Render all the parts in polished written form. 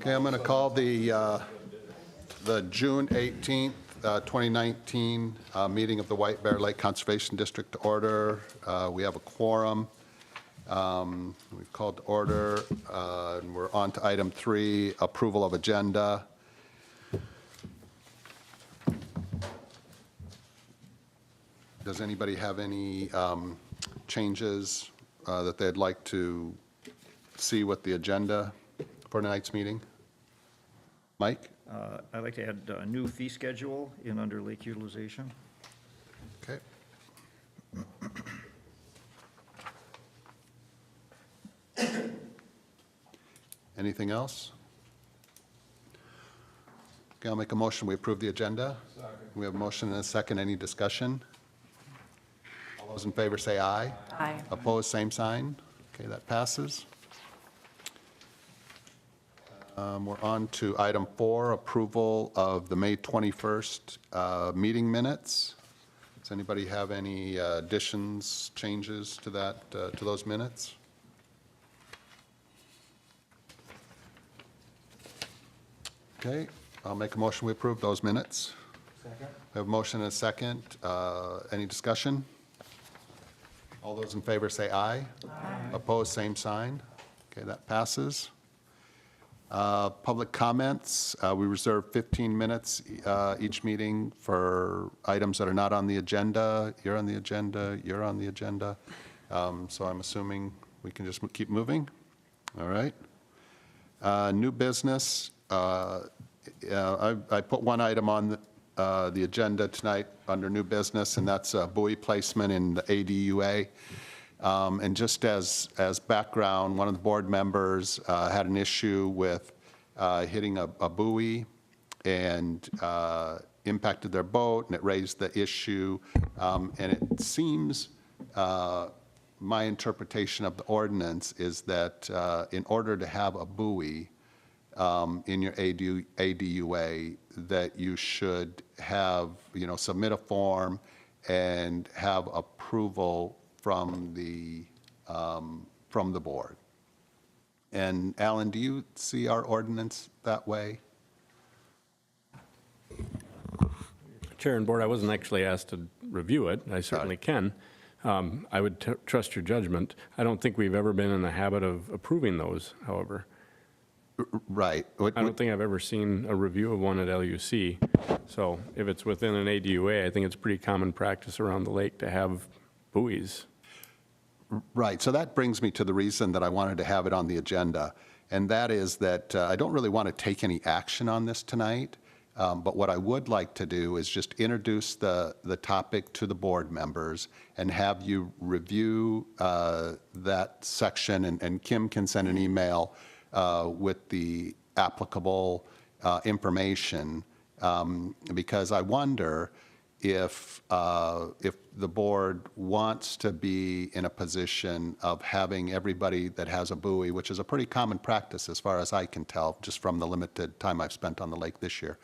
Okay, I'm going to call the June 18th, 2019 meeting of the White Bear Lake Conservation District to order. We have a quorum. We've called to order, and we're on to item 3, approval of agenda. Does anybody have any changes that they'd like to see with the agenda for tonight's meeting? Mike? I'd like to add a new fee schedule in under lake utilization. Okay. Anything else? Okay, I'll make a motion. We approve the agenda. Second. We have a motion and a second. Any discussion? All those in favor say aye. Aye. Opposed, same sign. Okay, that passes. We're on to item 4, approval of the May 21st meeting minutes. Does anybody have any additions, changes to that, to those minutes? Okay, I'll make a motion we approve those minutes. Second. We have a motion and a second. Any discussion? All those in favor say aye. Aye. Opposed, same sign. Okay, that passes. Public comments, we reserve 15 minutes each meeting for items that are not on the agenda. You're on the agenda, you're on the agenda. So I'm assuming we can just keep moving. All right. New business. I put one item on the agenda tonight under new business, and that's buoy placement in the ADUA. And just as background, one of the board members had an issue with hitting a buoy and impacted their boat, and it raised the issue. And it seems, my interpretation of the ordinance is that in order to have a buoy in your ADUA, that you should have, submit a form and have approval from the board. And Alan, do you see our ordinance that way? Chair and board, I wasn't actually asked to review it. I certainly can. I would trust your judgment. I don't think we've ever been in the habit of approving those, however. Right. I don't think I've ever seen a review of one at LUC. So if it's within an ADUA, I think it's pretty common practice around the lake to have buoys. Right. So that brings me to the reason that I wanted to have it on the agenda, and that is that I don't really want to take any action on this tonight, but what I would like to do is just introduce the topic to the board members and have you review that section, and Kim can send an email with the applicable information, because I wonder if the board wants to be in a position of having everybody that has a buoy, which is a pretty common practice as far as I can tell, just from the limited time I've spent on the lake this year.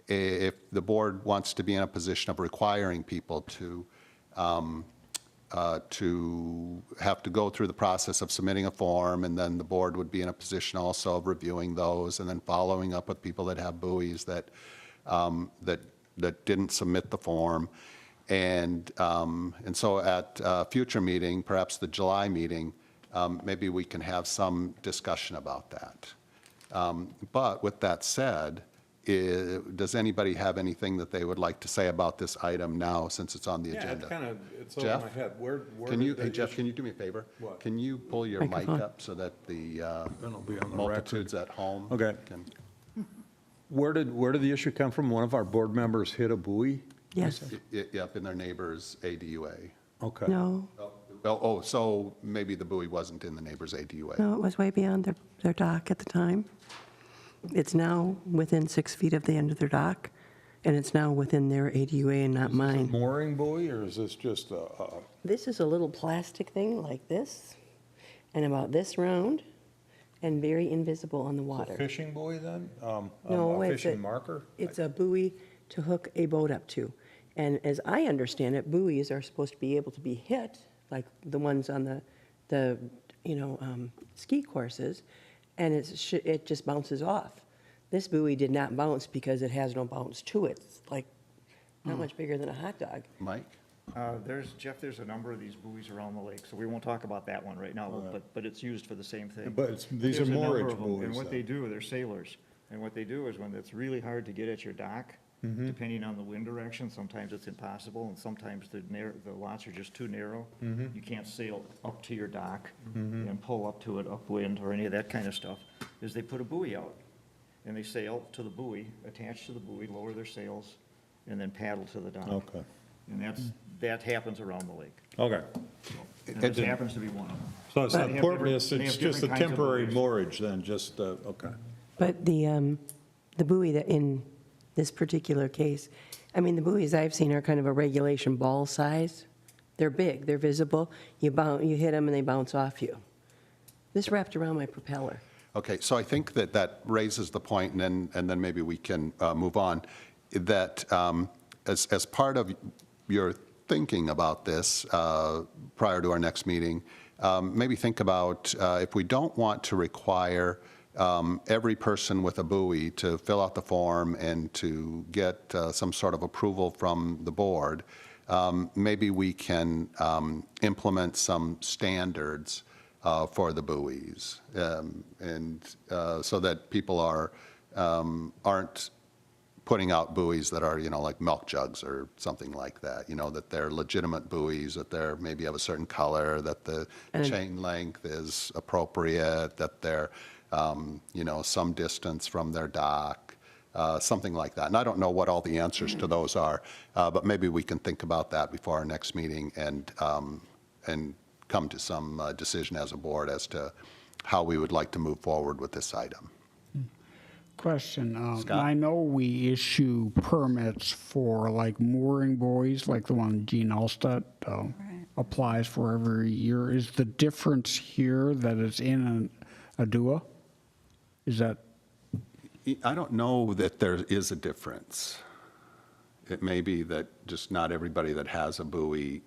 If the board wants to be in a position of requiring people to have to go through the process of submitting a form, and then the board would be in a position also of reviewing those and then following up with people that have buoys that didn't submit the form. And so at a future meeting, perhaps the July meeting, maybe we can have some discussion about that. But with that said, does anybody have anything that they would like to say about this item now, since it's on the agenda? It's Jeff? over my head. Where Hey, Jeff, can you do me a favor? What? Can you pull your mic Microphone. up so that the Then it'll be on the multitudes at home Okay. can? Where did the issue come from? One of our board members hit a buoy? Yes. Yep, in their neighbor's ADUA. Okay. No, So maybe the buoy wasn't in the neighbor's ADUA. no, it was way beyond their dock at the time. It's now within 6 feet of the end of their dock, and it's now within their ADUA and not mine. Mooring buoy, or is this just a, This is a little plastic thing like this, and about this round, and very invisible on the water. fishing buoy then? No, A it's fishing marker? It's a buoy to hook a boat up to. And as I understand it, buoys are supposed to be able to be hit, like the ones on the ski courses, and it just bounces off. This buoy did not bounce because it has no bounce to it. It's like not much bigger than a hot dog. Mike? Jeff, there's a number of these buoys around the lake, so we won't talk about that one right now, but it's used for the same thing. But these are There's a number moorage of them, And buoys, what though. they do, they're sailors, and what they do is when it's really hard to get at your dock, depending on the wind direction, sometimes it's impossible, and sometimes the lots are just too narrow. You can't sail up to your dock and pull up to it upwind or any of that kind of stuff, is they put a buoy out, and they sail to the buoy, attach to the buoy, lower their sails, and then paddle to the dock. Okay. And that happens around the lake. Okay. And this happens to be one of them. So it's not They have permanent, different- it's they have just a different kinds of temporary buoys. moorage then, just, okay. But the buoy that in this particular case, I mean, the buoys I've seen are kind of a regulation ball size. They're big, they're visible. You hit them and they bounce off you. This wrapped around my propeller. Okay, so I think that raises the point, and then maybe we can move on, that as part of your thinking about this prior to our next meeting, maybe think about if we don't want to require every person with a buoy to fill out the form and to get some sort of approval from the board, maybe we can implement some standards for the buoys, and so that people aren't putting out buoys that are, like milk jugs or something like that, that they're legitimate buoys, that they're maybe of a certain color, that the chain length is appropriate, that they're, some distance from their dock, something like that. And I don't know what all the answers to those are, but maybe we can think about that before our next meeting and come to some decision as a board as to how we would like to move forward with this item. Question. Scott? I know we issue permits for like mooring buoys, like the one Gene Alstut applies for every year. Is the difference here that it's in a DUA? Is that, I don't know that there is a difference. It may be that just not everybody that has a buoy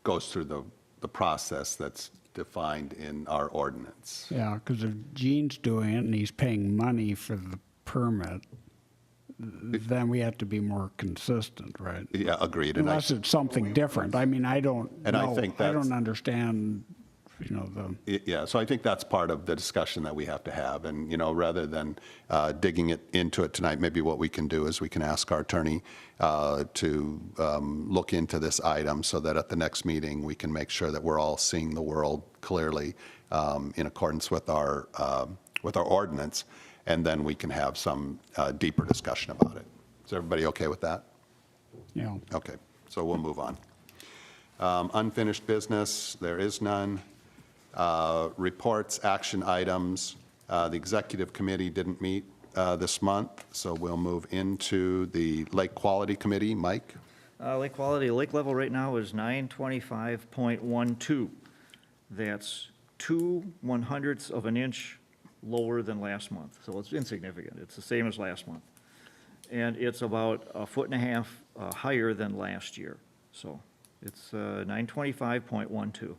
goes through the process that's defined in our ordinance. yeah, because if Gene's doing it and he's paying money for the permit, then we have to be more consistent, right? Yeah, agreed. And I- Unless it's something different. I mean, I don't And I know. think I that's- don't understand, Yeah, so I think that's part of the discussion that we have to have. And, rather than digging into it tonight, maybe what we can do is we can ask our attorney to look into this item so that at the next meeting, we can make sure that we're all seeing the world clearly in accordance with our ordinance, and then we can have some deeper discussion about it. Is everybody okay with that? you know. Okay, so we'll move on. Unfinished business, there is none. Reports, action items. The executive committee didn't meet this month, so we'll move into the Lake Quality Committee. Mike? Lake quality, lake level right now is 925.12. That's 2/100ths of an inch lower than last month, so it's insignificant. It's the same as last month. And it's about 1.5 feet higher than last year, so it's 925.12.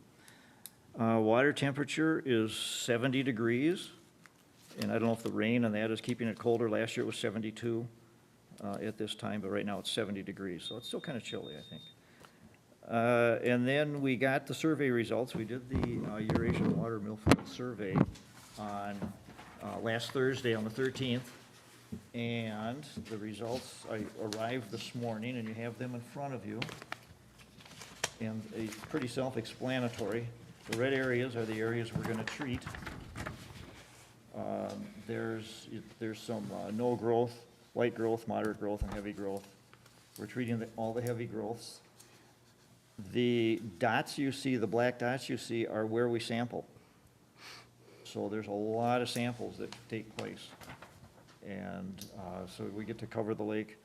Water temperature is 70 degrees, and I don't know if the rain on that is keeping it colder. Last year it was 72 at this time, but right now it's 70 degrees, so it's still kind of chilly, I think. And then we got the survey results. We did the Eurasian Water Millfield Survey on last Thursday on the 13th, and the results arrived this morning, and you have them in front of you. And it's pretty self-explanatory. The red areas are the areas we're going to treat. There's some no growth, light growth, moderate growth, and heavy growth. We're treating all the heavy growths. The dots you see, the black dots you see, are where we sample. So there's a lot of samples that take place. And so we get to cover the lake.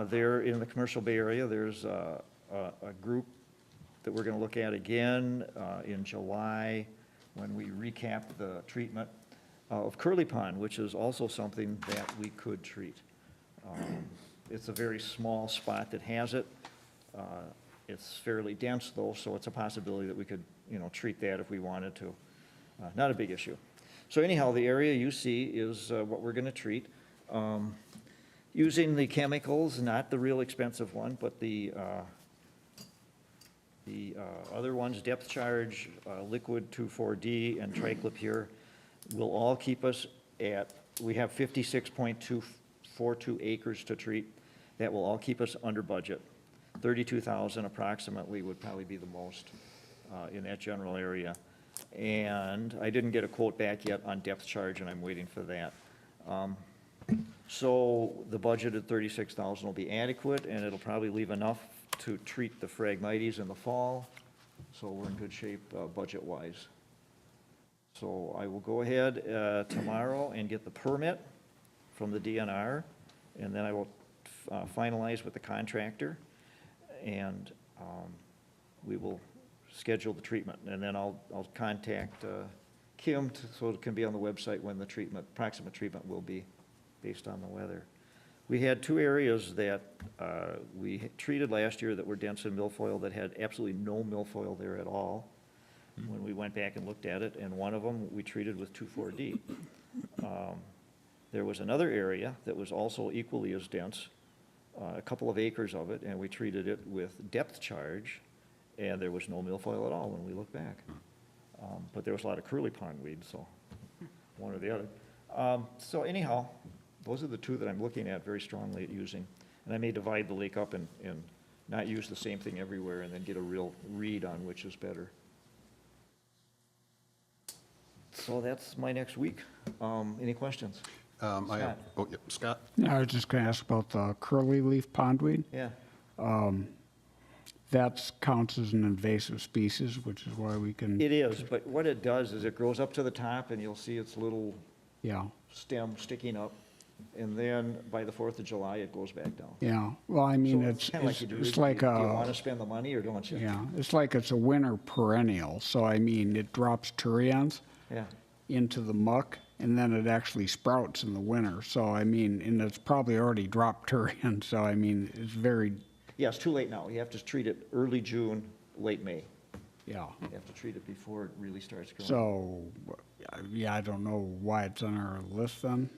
There in the Commercial Bay Area, there's a group that we're going to look at again in July when we recap the treatment of Curly Pond, which is also something that we could treat. It's a very small spot that has it. It's fairly dense though, so it's a possibility that we could, treat that if we wanted to. Not a big issue. So anyhow, the area you see is what we're gonna treat. Using the chemicals, not the real expensive one, but the other ones, depth charge, liquid 2,4-D, and triclopyr, will all keep us at, we have 56.242 acres to treat. That will all keep us under budget. 32,000 approximately would probably be the most in that general area. And I didn't get a quote back yet on depth charge, and I'm waiting for that. So the budgeted 36,000 will be adequate, and it'll probably leave enough to treat the Phragmites in the fall. So we're in good shape budget-wise. So I will go ahead tomorrow and get the permit from the DNR, and then I will finalize with the contractor, and we will schedule the treatment. And then I'll contact Kim so it can be on the website when the approximate treatment will be based on the weather. We had two areas that we treated last year that were dense in milfoil that had absolutely no milfoil there at all when we went back and looked at it, and one of them we treated with 2,4-D. There was another area that was also equally as dense, a couple of acres of it, and we treated it with depth charge, and there was no milfoil at all when we look back. But there was a lot of curly pondweed, so one or the other. So anyhow, those are the two that I'm looking at very strongly at using. And I may divide the lake up and not use the same thing everywhere and then get a real read on which is better. So that's my next week. Any questions? I have, oh, yep, Scott? I was just going to ask about the curly leaf pondweed. Yeah. That counts as an invasive species, which is why we can, It is, but what it does is it grows up to the top and you'll see its little yeah, stem sticking up. And then by the 4th of July, it goes back down. yeah. Well, I mean, So it's, kinda like you do. it's like Do you want to a, spend the money or don't you? yeah, it's like it's a winter perennial. So I mean, it drops turions Yeah. into the muck, and then it actually sprouts in the winter. So I mean, and it's probably already dropped turion, so I mean, it's very, Yeah, it's too late now. You have to treat it early June, late May. yeah. You have to treat it before it really starts growing. So, yeah, I don't know why it's on our list then.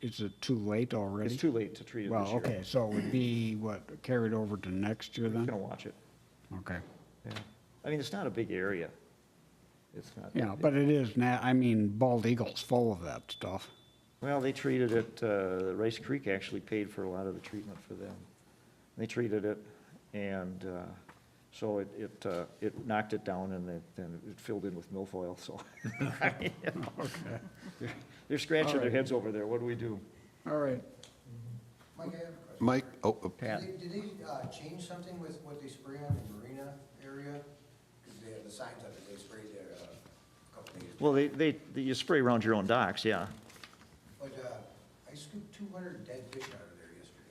Is it too late already? It's too late to treat it this Well, year. okay, so it would be, what, carried over to next year I'm then? gonna watch it. Okay. Yeah. I mean, it's not a big area. It's not. that Yeah, big. but it is, I mean, Bald Eagle's full of that stuff. Well, they treated it, Rice Creek actually paid for a lot of the treatment for them. They treated it, and so it knocked it down, and then it filled in with milfoil, so. They're scratching their heads over there. What do we do? All right. Mike, I have a question. Mike, oh, Pat? Did they change something with what they spray on the marina area? Because they have the signs up that they sprayed there a couple days ago. Well, you spray around your own docks, yeah. But I scooped 200 dead fish out of there yesterday.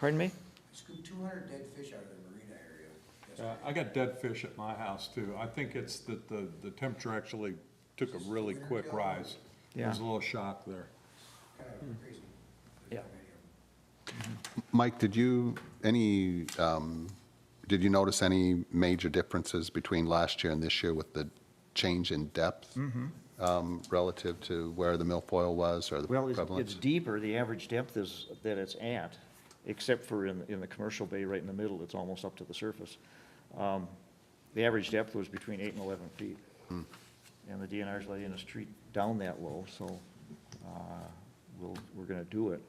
Pardon me? I scooped 200 dead fish out of the marina area yesterday. I got dead fish at my house too. I think it's that the temperature actually took a really quick rise. Yeah. There's a little shock there. Kind of crazy. Yeah. Mike, did you notice any major differences between last year and this year with the change in depth relative to where the milfoil was or the Well, prevalence? it's deeper, the average depth is, that it's at, except for in the commercial bay right in the middle, it's almost up to the surface. The average depth was between 8 and 11 feet. And the DNR's letting us treat down that low, so we're gonna do it.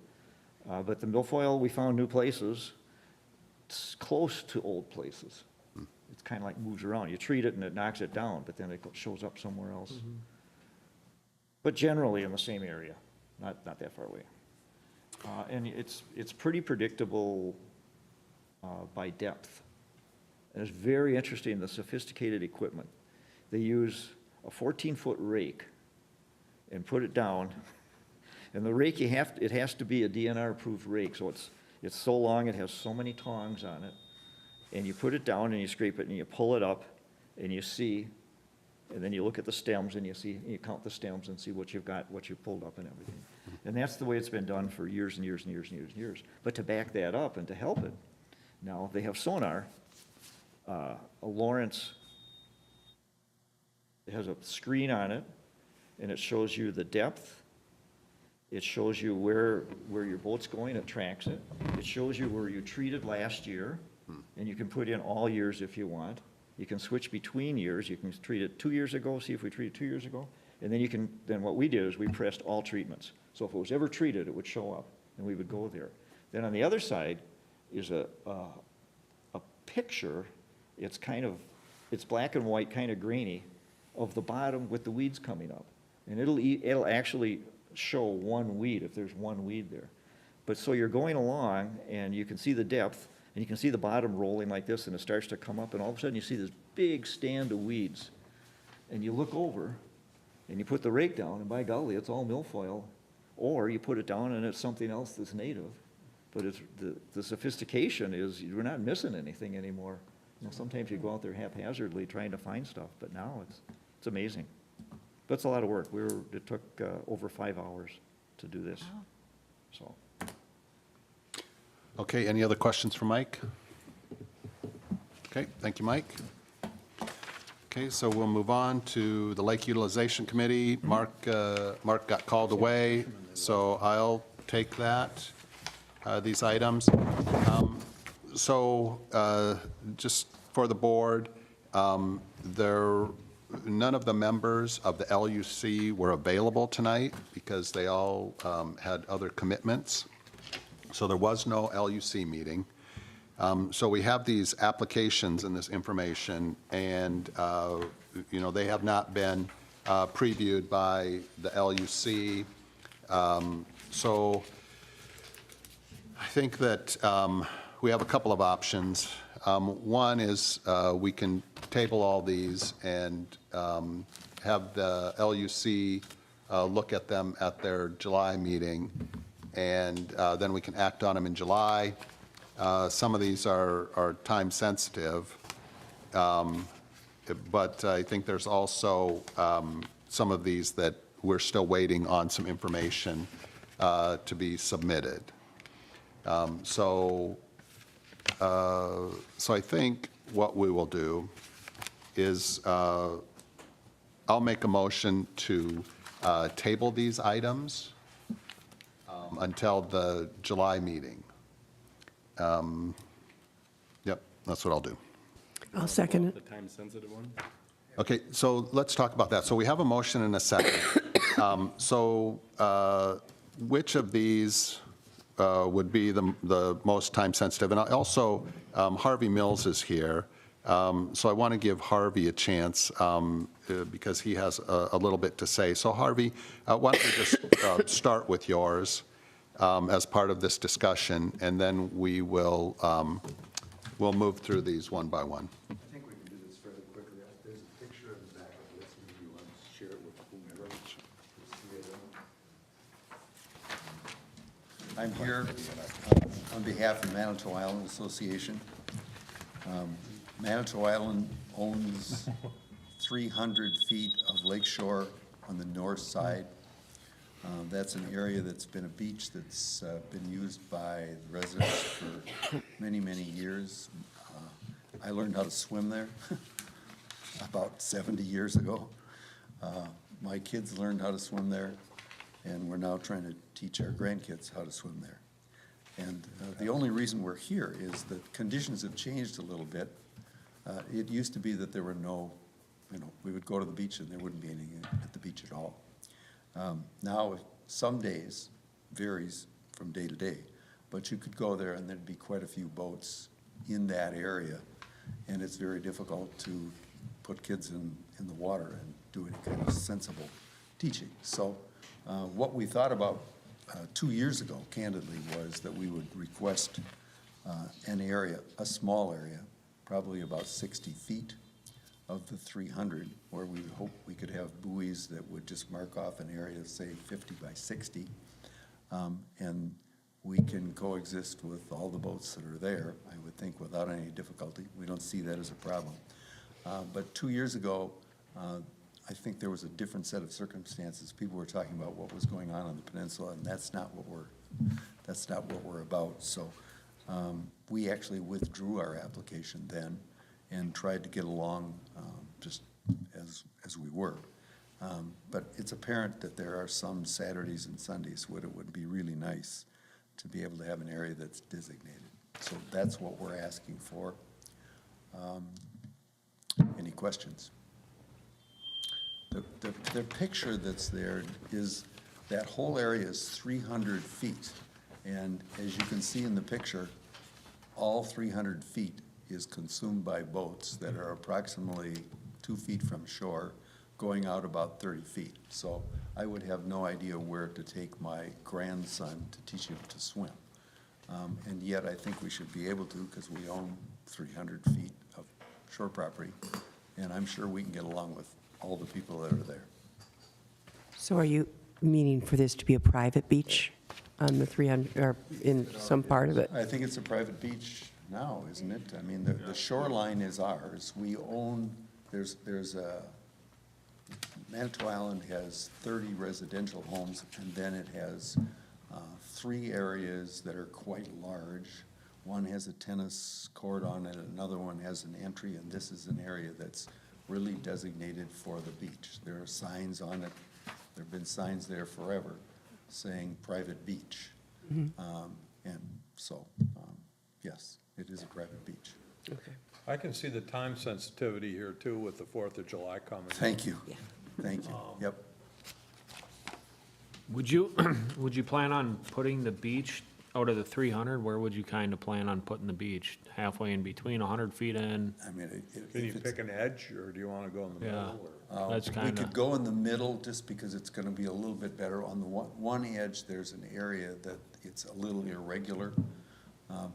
But the milfoil, we found new places, it's close to old places. It's kind of like moves around. You treat it and it knocks it down, but then it shows up somewhere else. But generally in the same area, not that far away. And it's pretty predictable by depth. And it's very interesting, the sophisticated equipment. They use a 14-foot rake and put it down. And the rake, it has to be a DNR-approved rake, so it's so long, it has so many tongs on it. And you put it down and you scrape it and you pull it up and you see, and then you look at the stems and you see, you count the stems and see what you've got, what you've pulled up and everything. And that's the way it's been done for years and years and years and years and years. But to back that up and to help it, now they have sonar, a Lawrence, it has a screen on it, and it shows you the depth. It shows you where your boat's going, it tracks it. It shows you where you treated last year, and you can put in all years if you want. You can switch between years. You can treat it 2 years ago, see if we treated 2 years ago. And then what we did is we pressed all treatments. So if it was ever treated, it would show up, and we would go there. Then on the other side is a picture. It's black and white, kind of grainy, of the bottom with the weeds coming up. And it'll actually show one weed if there's one weed there. But so you're going along, and you can see the depth, and you can see the bottom rolling like this, and it starts to come up, and all of a sudden you see this big stand of weeds. And you look over, and you put the rake down, and by golly, it's all milfoil. Or you put it down and it's something else that's native. But it's, the sophistication is, we're not missing anything anymore. You know, sometimes you go out there haphazardly trying to find stuff, but now it's amazing. But it's a lot of work. It took over 5 hours to do this, so. Okay, any other questions for Mike? Okay, thank you, Mike. Okay, so we'll move on to the Lake Utilization Committee. Mark got called away, so I'll take that, these items. Just for the board, none of the members of the LUC were available tonight because they all had other commitments. So there was no LUC meeting. So we have these applications and this information, and, they have not been previewed by the LUC. So I think that we have a couple of options. One is we can table all these and have the LUC look at them at their July meeting, and then we can act on them in July. Some of these are time sensitive, but I think there's also some of these that we're still waiting on some information to be submitted. So I think what we will do is I'll make a motion to table these items until the July meeting. Yep, that's what I'll do. I'll second The it. time-sensitive one? Okay, so let's talk about that. So we have a motion and a second. Which of these would be the most time-sensitive? And also, Harvey Mills is here, so I want to give Harvey a chance because he has a little bit to say. So Harvey, why don't we just start with yours as part of this discussion, and then we'll move through these one by one. I think we can do this fairly quickly. There's a picture of the back of this, maybe you want to share it with whomever. I'm here on behalf of Manitou Island Association. Manitou Island owns 300 feet of lakeshore on the north side. That's an area that's been a beach that's been used by the residents for many, many years. I learned how to swim there about 70 years ago. My kids learned how to swim there, and we're now trying to teach our grandkids how to swim there. And the only reason we're here is that conditions have changed a little bit. It used to be that there were no, we would go to the beach and there wouldn't be anything at the beach at all. Now, some days, varies from day to day, but you could go there and there'd be quite a few boats in that area, and it's very difficult to put kids in the water and do any kind of sensible teaching. So what we thought about 2 years ago, candidly, was that we would request an area, a small area, probably about 60 feet of the 300, where we would hope we could have buoys that would just mark off an area, say 50 by 60, and we can coexist with all the boats that are there, I would think, without any difficulty. We don't see that as a problem. But 2 years ago, I think there was a different set of circumstances. People were talking about what was going on the peninsula, and that's not what we're about. So we actually withdrew our application then and tried to get along just as we were. But it's apparent that there are some Saturdays and Sundays when it would be really nice to be able to have an area that's designated. So that's what we're asking for. Any questions? The picture that's there is, that whole area is 300 feet. And as you can see in the picture, all 300 feet is consumed by boats that are approximately 2 feet from shore, going out about 30 feet. So I would have no idea where to take my grandson to teach him to swim. And yet I think we should be able to, because we own 300 feet of shore property, and I'm sure we can get along with all the people that are there. So are you meaning for this to be a private beach on the 300, or in some part of it? I think it's a private beach now, isn't it? I mean, the shoreline is ours. We own, there's a, Manitou Island has 30 residential homes, and then it has 3 areas that are quite large. One has a tennis court on it, another one has an entry, and this is an area that's really designated for the beach. There are signs on it. There have been signs there forever saying private beach. And so, yes, it is a private beach. Okay. I can see the time sensitivity here too with the 4th of July coming. Thank you. Yeah. Thank you. Yep. Would you, would you plan on putting the beach out of the 300? Where would you kind of plan on putting the beach? Halfway in between, 100 feet in? I mean, Can you if it's, pick an edge, or do you want to go in the Yeah. middle? Or? That's we kind could of, go in the middle just because it's gonna be a little bit better. On the one edge, there's an area that it's a little irregular.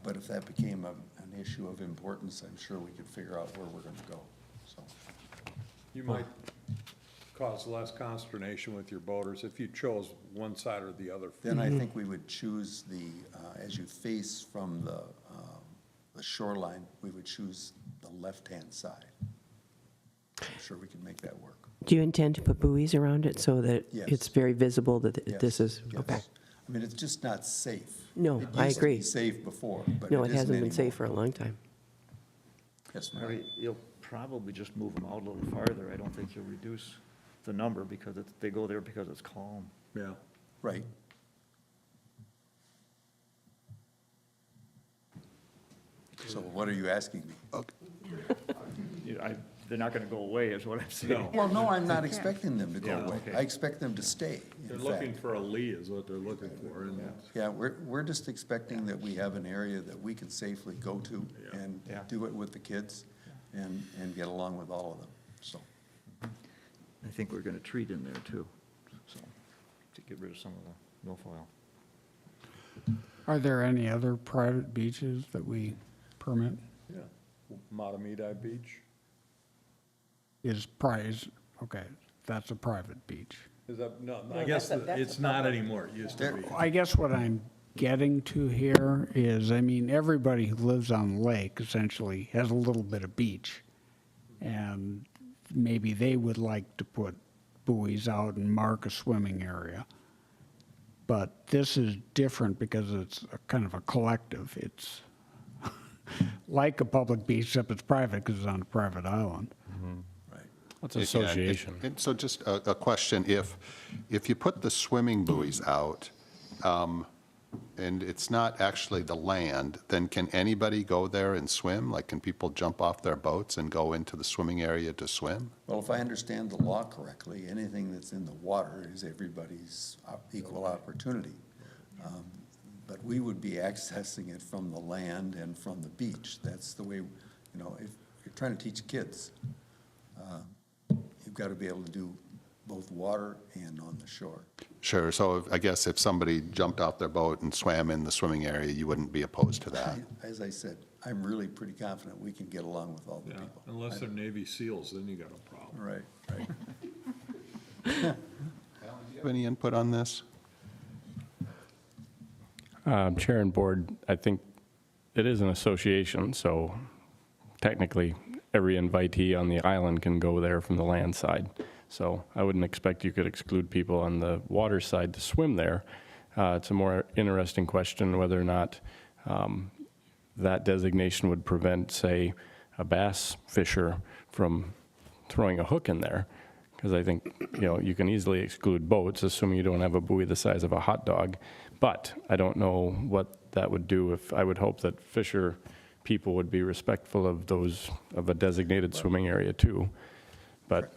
But if that became an issue of importance, I'm sure we could figure out where we're gonna go, so. You might cause less consternation with your boaters if you chose one side or the other. Then I think we would choose as you face from the shoreline, we would choose the left-hand side. I'm sure we can make that work. Do you intend to put buoys around it so that Yes. it's very visible that Yes, this is, yes. okay? I mean, it's just not safe. No, It I used to agree. be safe before, but No, it it isn't hasn't been anymore. safe for a long time. Yes, All right, ma'am. you'll probably just move them out a little farther. I don't think you'll reduce the number because they go there because it's calm. Yeah. Right. So what are you asking me? They're not gonna go away, is what I'm saying. No. Well, no, I'm not expecting them to go Yeah, away. okay. I expect them to stay, They're in looking fact. for a lee is what they're looking for, and Yeah, we're just expecting that we have an area that we can safely go to and Yeah. do it with the kids and get along with all of them, so. I think we're gonna treat in there too, so, to get rid of some of the milfoil. Are there any other private beaches that we permit? yeah. Matamidi Beach, Okay, that's a private beach. is that, no, I guess it's not anymore, it used to be. I guess what I'm getting to here is, I mean, everybody who lives on the lake essentially has a little bit of beach. And maybe they would like to put buoys out and mark a swimming area. But this is different because it's a kind of a collective. It's like a public beach, except it's private because it's on a private island. Right. it's Yeah, association. and so just a question, if you put the swimming buoys out, and it's not actually the land, then can anybody go there and swim? Like, can people jump off their boats and go into the swimming area to swim? Well, if I understand the law correctly, anything that's in the water is everybody's equal opportunity. But we would be accessing it from the land and from the beach. That's the way, you know, if you're trying to teach kids, you've got to be able to do both water and on the shore. Sure, so I guess if somebody jumped off their boat and swam in the swimming area, you wouldn't be opposed to that? As I said, I'm really pretty confident we can get along with all the Yeah, people. unless they're Navy SEALs, then you got a problem. Right, right. Do you have any input on this? Chair and board, I think it is an association, so technically, every invitee on the island can go there from the land side. So I wouldn't expect you could exclude people on the water side to swim there. It's a more interesting question whether or not that designation would prevent, say, a bass fisher from throwing a hook in there, because I think, you can easily exclude boats, assuming you don't have a buoy the size of a hot dog. But I don't know what that would do if, I would hope that Fisher people would be respectful of those, of a designated swimming area too. But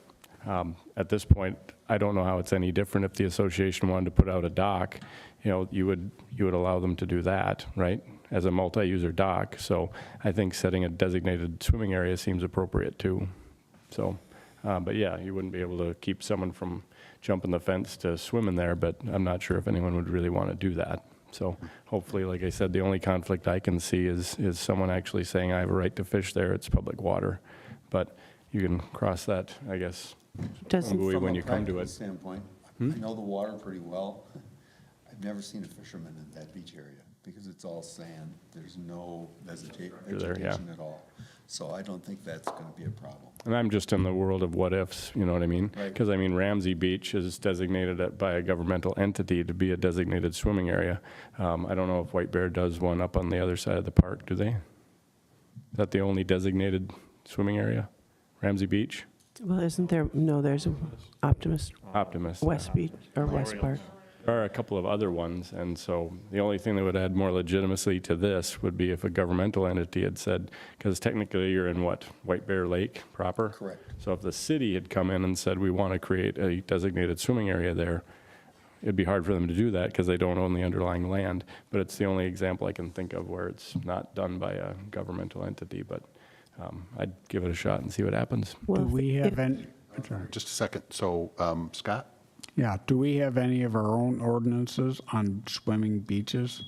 at this point, I don't know how it's any different if the association wanted to put out a dock. You would allow them to do that, right, as a multi-user dock. So I think setting a designated swimming area seems appropriate too. So, but yeah, you wouldn't be able to keep someone from jumping the fence to swim in there, but I'm not sure if anyone would really want to do that. So hopefully, like I said, the only conflict I can see is someone actually saying, I have a right to fish there, it's public water. But you can cross that, I guess, Doesn't- buoy From when a you come to practical it. standpoint, I know the water pretty well. I've never seen a fisherman in that beach area because it's all sand. There's no there, yeah. vegetation at all. So I don't think that's going to be a problem. And I'm just in the world of what ifs, you know what I mean? Right. Because, Ramsey Beach is designated by a governmental entity to be a designated swimming area. I don't know if White Bear does one up on the other side of the park, do they? Is that the only designated swimming area? Ramsey Beach? Well, isn't there, no, there's a Optimist, Optimist. West Beach, or West Park. There are a couple of other ones, and so the only thing that would add more legitimacy to this would be if a governmental entity had said, because technically you're in what, White Bear Lake proper? Correct. So if the city had come in and said, we want to create a designated swimming area there, it'd be hard for them to do that because they don't own the underlying land. But it's the only example I can think of where it's not done by a governmental entity, but I'd give it a shot and see what happens. Do Well, we if- have any, I'm sorry. Just a second. So, Scott? Yeah, do we have any of our own ordinances on swimming beaches?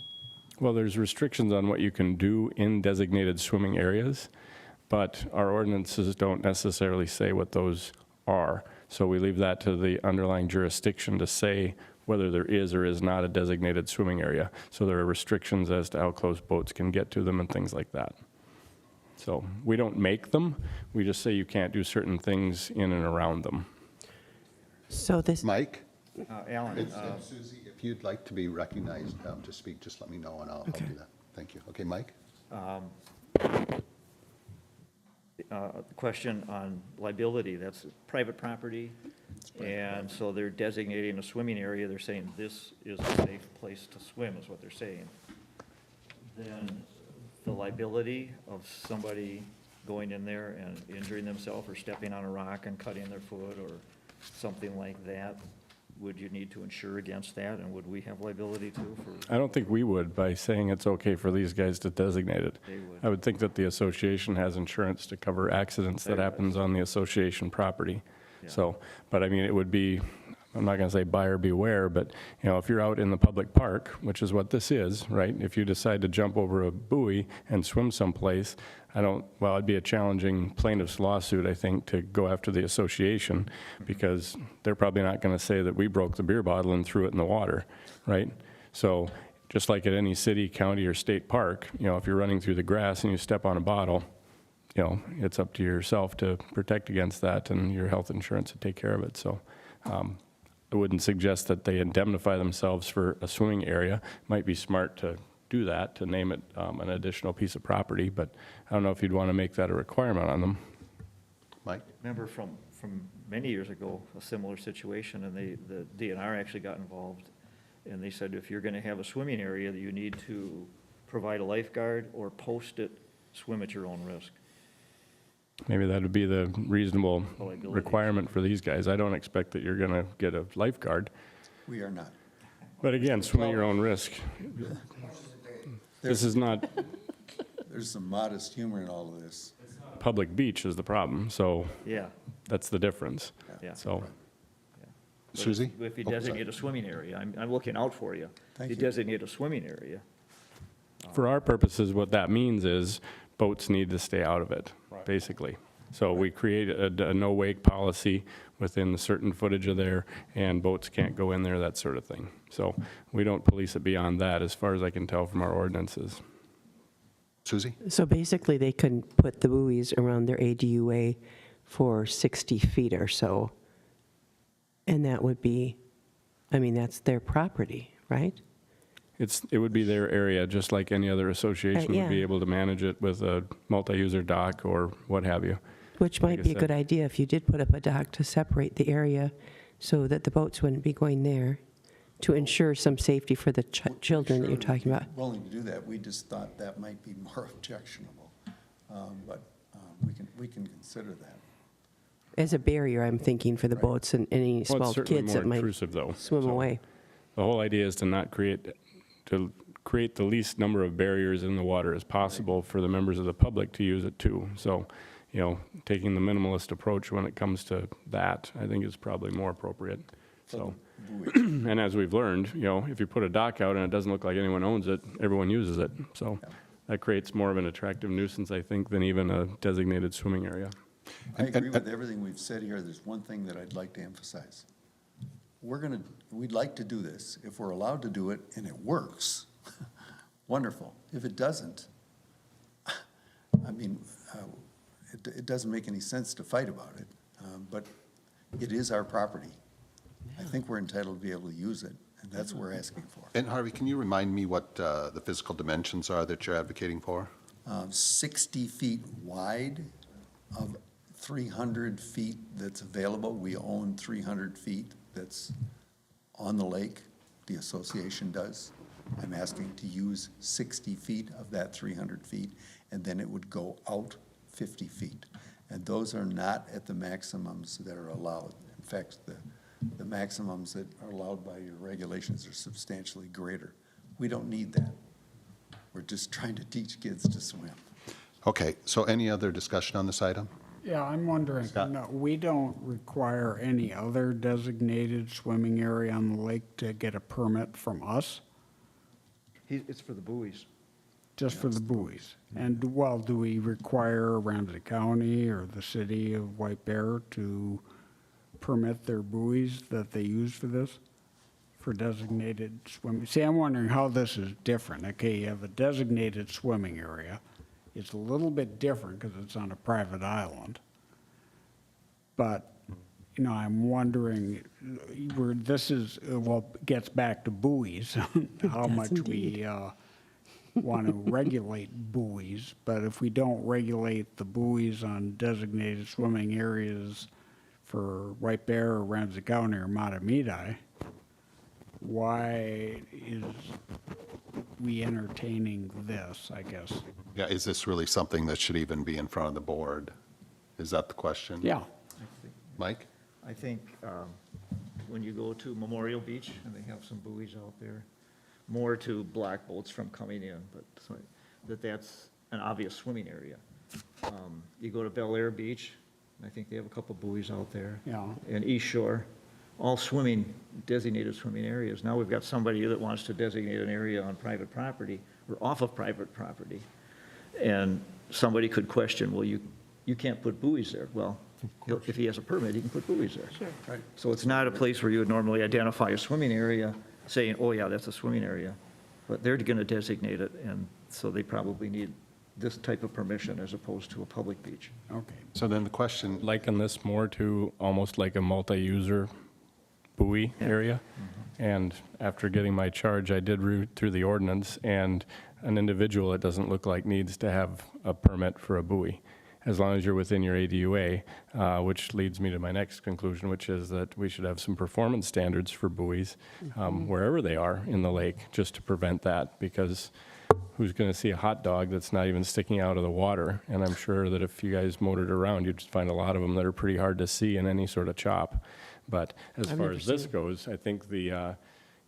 Well, there's restrictions on what you can do in designated swimming areas, but our ordinances don't necessarily say what those are. So we leave that to the underlying jurisdiction to say whether there is or is not a designated swimming area. So there are restrictions as to how close boats can get to them and things like that. So we don't make them, we just say you can't do certain things in and around them. So this, Mike? Alan, And Susie, if you'd like to be recognized to speak, just let me know and I'll do that. Thank you. Okay, Mike? question on liability, that's private property, and so they're designating a swimming area, they're saying this is a safe place to swim, is what they're saying. Then the liability of somebody going in there and injuring themselves or stepping on a rock and cutting their foot or something like that, would you need to insure against that, and would we have liability too for? I don't think we would by saying it's okay for these guys to designate it. They would. I would think that the association has insurance to cover accidents that They- happens on the association property. Yeah. So, but I mean, it would be, I'm not going to say buyer beware, but, if you're out in the public park, which is what this is, right? If you decide to jump over a buoy and swim someplace, it'd be a challenging plaintiff's lawsuit, I think, to go after the association, because they're probably not going to say that we broke the beer bottle and threw it in the water, right? So just like at any city, county, or state park, if you're running through the grass and you step on a bottle, it's up to yourself to protect against that and your health insurance to take care of it. So I wouldn't suggest that they indemnify themselves for a swimming area. Might be smart to do that, to name it an additional piece of property, but I don't know if you'd want to make that a requirement on them. Mike? Remember from many years ago, a similar situation, and the DNR actually got involved, and they said if you're gonna have a swimming area, that you need to provide a lifeguard or post it, swim at your own risk. Maybe that would be the reasonable Liability. requirement for these guys. I don't expect that you're going to get a lifeguard, We are not. but again, swim at your own risk. This is not There's some modest humor in all of this. public beach is the problem, so Yeah, that's the difference. yeah. So, But Susie? If you Oh, sorry. designate a swimming area, I'm looking out for you. Thank You you. designate a swimming area, for our purposes, what that means is boats need to stay out of it, basically. So we create a no-wake policy within a certain footage of there, and boats can't go in there, that sort of thing. So we don't police it beyond that, as far as I can tell from our ordinances. Susie? so basically, they couldn't put the buoys around their ADUA for 60 feet or so. And that would be, that's their property, right? It would be their area, just like any other association would be yeah. able to manage it with a multi-user dock or what have you. Which Like might I be a said. good idea if you did put up a dock to separate the area so that the boats wouldn't be going there, to ensure some safety for the children that you're Sure, we'd talking be about. willing to do that. We just thought that might be more objectionable. But we can consider that. As a barrier, I'm thinking, for the Right. boats and any Well, small it's certainly kids more that might intrusive, though. swim So away. The whole idea is to not create the least number of barriers in the water as possible for the members of the public to use it too. So, taking the minimalist approach when it comes to that, I think is probably more appropriate. So, Buoy. and as we've learned, if you put a dock out and it doesn't look like anyone owns it, everyone uses it. So that creates more of an attractive nuisance, I think, than even a designated swimming area. I agree with everything we've said here. There's one thing that I'd like to emphasize. We'd like to do this. If we're allowed to do it and it works, wonderful. If it doesn't, I mean, it doesn't make any sense to fight about it. But it is our property. I think we're entitled to be able to use it, and that's what we're asking for. And Harvey, can you remind me what the physical dimensions are that you're advocating for? 60 feet wide of 300 feet that's available. We own 300 feet that's on the lake, the association does. I'm asking to use 60 feet of that 300 feet, and then it would go out 50 feet. And those are not at the maximums that are allowed. In fact, the maximums that are allowed by your regulations are substantially greater. We don't need that. We're just trying to teach kids to swim. Okay, so any other discussion on this item? Yeah, I'm wondering, Scott? no, we don't require any other designated swimming area on the lake to get a permit from us, It's for the buoys. just for the buoys? And, well, do we require Ramsey County or the city of White Bear to permit their buoys that they use for this? For designated swimming? See, I'm wondering how this is different. Okay, you have a designated swimming area. It's a little bit different because it's on a private island. But, I'm wondering, where this is, well, gets back to buoys, how much we want to regulate buoys. But if we don't regulate the buoys on designated swimming areas for White Bear or Ramsey County or Matamidi, why is we entertaining this, I guess? Yeah, is this really something that should even be in front of the board? Is that the question? Yeah. Mike? I think when you go to Memorial Beach, and they have some buoys out there, more to block boats from coming in, but that's an obvious swimming area. You go to Bel Air Beach, I think they have a couple buoys out there. Yeah. And East Shore, all designated swimming areas. Now we've got somebody that wants to designate an area on private property, or off of private property. And somebody could question, well, you can't put buoys there. Well, if he has a permit, he can put buoys there. Sure. Right. So it's not a place where you would normally identify a swimming area, saying, oh yeah, that's a swimming area. But they're going to designate it, and so they probably need this type of permission as opposed to a public beach. Okay. So then the question, Liken this more to almost like a multi-user buoy area. And after getting my charge, I did read through the ordinance, and an individual, it doesn't look like, needs to have a permit for a buoy, as long as you're within your ADUA, which leads me to my next conclusion, which is that we should have some performance standards for buoys, wherever they are in the lake, just to prevent that, because who's going to see a hot dog that's not even sticking out of the water? And I'm sure that if you guys motored around, you'd find a lot of them that are pretty hard to see in any sort of chop. But as I've far never as this seen it. goes, I think the,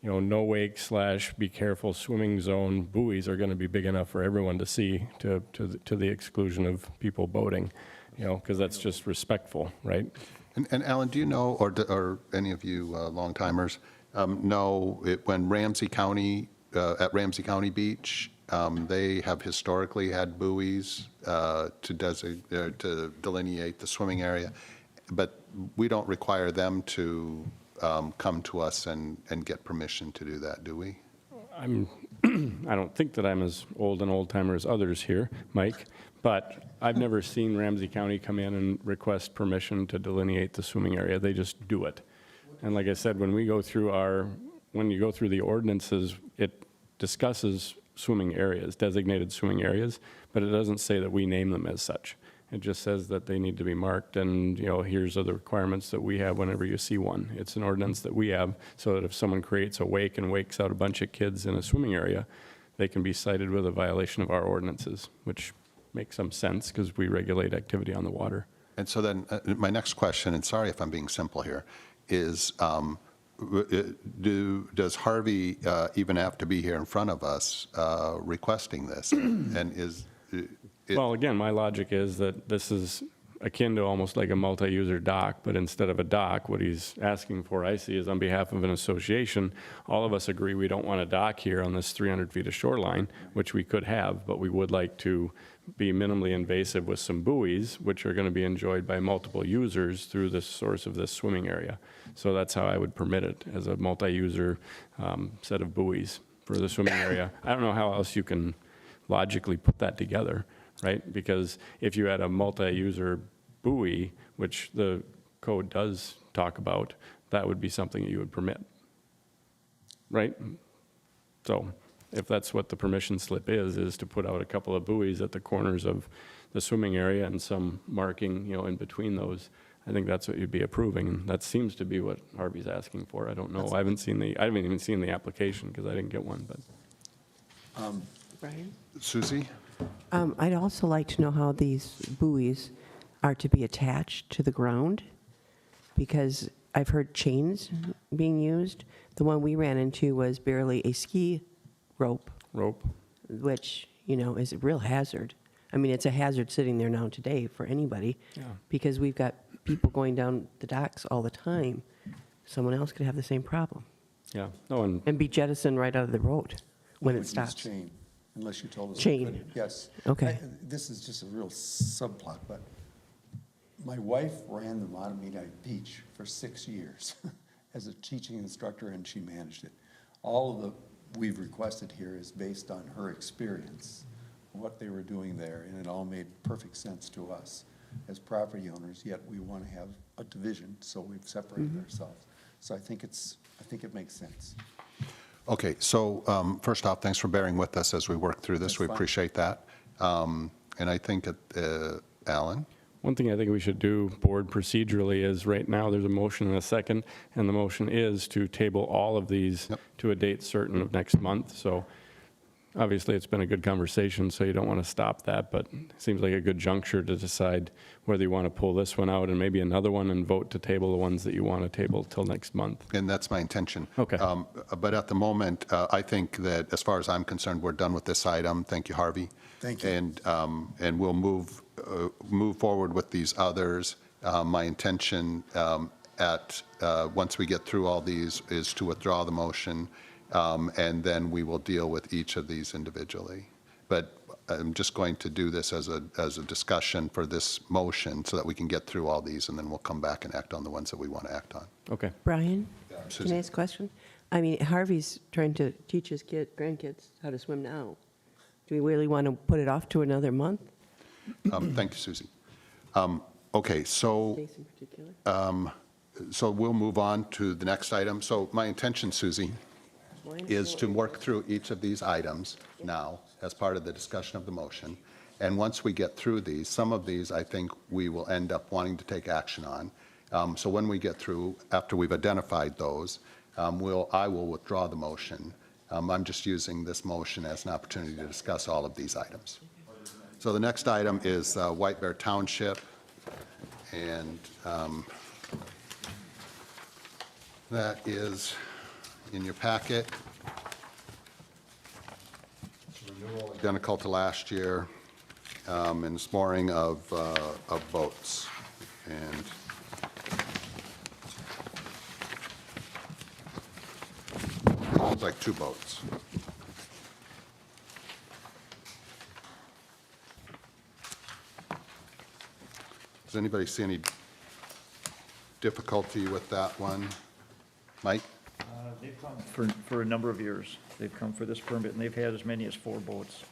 no wake / be careful swimming zone buoys are going to be big enough for everyone to see, to the exclusion of people boating, because that's just respectful, right? and Alan, do you know, or any of you long-timers, know when Ramsey County, at Ramsey County Beach, they have historically had buoys to delineate the swimming area, but we don't require them to come to us and get permission to do that, do we? I don't think that I'm as old an old-timer as others here, Mike, but I've never seen Ramsey County come in and request permission to delineate the swimming area. They just do it. And like I said, when you go through the ordinances, it discusses swimming areas, designated swimming areas, but it doesn't say that we name them as such. It just says that they need to be marked, and, you know, here's other requirements that we have whenever you see one. It's an ordinance that we have, so that if someone creates a wake and wakes out a bunch of kids in a swimming area, they can be cited with a violation of our ordinances, which makes some sense, because we regulate activity on the water. And so then, my next question, and sorry if I'm being simple here, is does Harvey even have to be here in front of us requesting this? And Well, again, my logic is that this is akin to almost like a multi-user dock, but instead of a dock, what he's asking for, I see, is on behalf of an association, all of us agree we don't want a dock here on this 300 feet of shoreline, which we could have, but we would like to be minimally invasive with some buoys, which are going to be enjoyed by multiple users through the source of this swimming area. So that's how I would permit it, as a multi-user set of buoys for the swimming area. I don't know how else you can logically put that together, right? Because if you had a multi-user buoy, which the code does talk about, that would be something that you would permit, right? So if that's what the permission slip is to put out a couple of buoys at the corners of the swimming area and some marking, you know, in between those, I think that's what you'd be approving, and that seems to be what Harvey's asking for. I don't know. I haven't even seen the application because I didn't get one, but. Brian? Susie? I'd also like to know how these buoys are to be attached to the ground, because I've heard chains being used. The one we ran into was barely a ski rope, which, you know, is a real hazard. I mean, it's a hazard sitting there now today for anybody, because we've got people going down the docks all the time. Someone else could have the same problem Yeah, no, and be jettisoned right out of the road when We it would use stops. chain, unless you told us. we Chain. couldn't. Yes. Okay. This is just a real subplot, but my wife ran the Matamidi Beach for 6 years as a teaching instructor, and she managed it. All of the we've requested here is based on her experience, what they were doing there, and it all made perfect sense to us as property owners, yet we want to have a division, so we've separated ourselves. So I think it makes sense. Okay, so first off, thanks for bearing with us as we work through this. That's We fine. appreciate that. And I think, Alan? one thing I think we should do, board procedurally, is right now, there's a motion and a second, and the motion is to table all of these Yep. to a date certain of next month. So obviously, it's been a good conversation, so you don't want to stop that, but it seems like a good juncture to decide whether you want to pull this one out and maybe another one and vote to table the ones that you want to table till next month. And that's my intention. Okay. But at the moment, I think that as far as I'm concerned, we're done with this item. Thank you, Harvey. Thank you. And we'll move forward with these others. My intention once we get through all these is to withdraw the motion, and then we will deal with each of these individually. But I'm just going to do this as a discussion for this motion so that we can get through all these, and then we'll come back and act on the ones that we want to act on. Okay. Brian, can Susan. I ask a question? I mean, Harvey's trying to teach his grandkids how to swim now. Do we really want to put it off to another month? Thank you, Susie. Okay, so Jason particular? So we'll move on to the next item. So my intention, Susie, is to work through each of these items now as part of the discussion of the motion. And once we get through these, some of these, I think we will end up wanting to take action on. So when we get through, after we've identified those, I will withdraw the motion. I'm just using this motion as an opportunity to discuss all of these items. So the next item is White Bear Township, and that is in your packet. Renewal identical to last year, and it's mooring of boats. And it's like 2 boats. Does anybody see any difficulty with that one? Mike? They've come for a number of years. They've come for this permit, and they've had as many as 4 boats.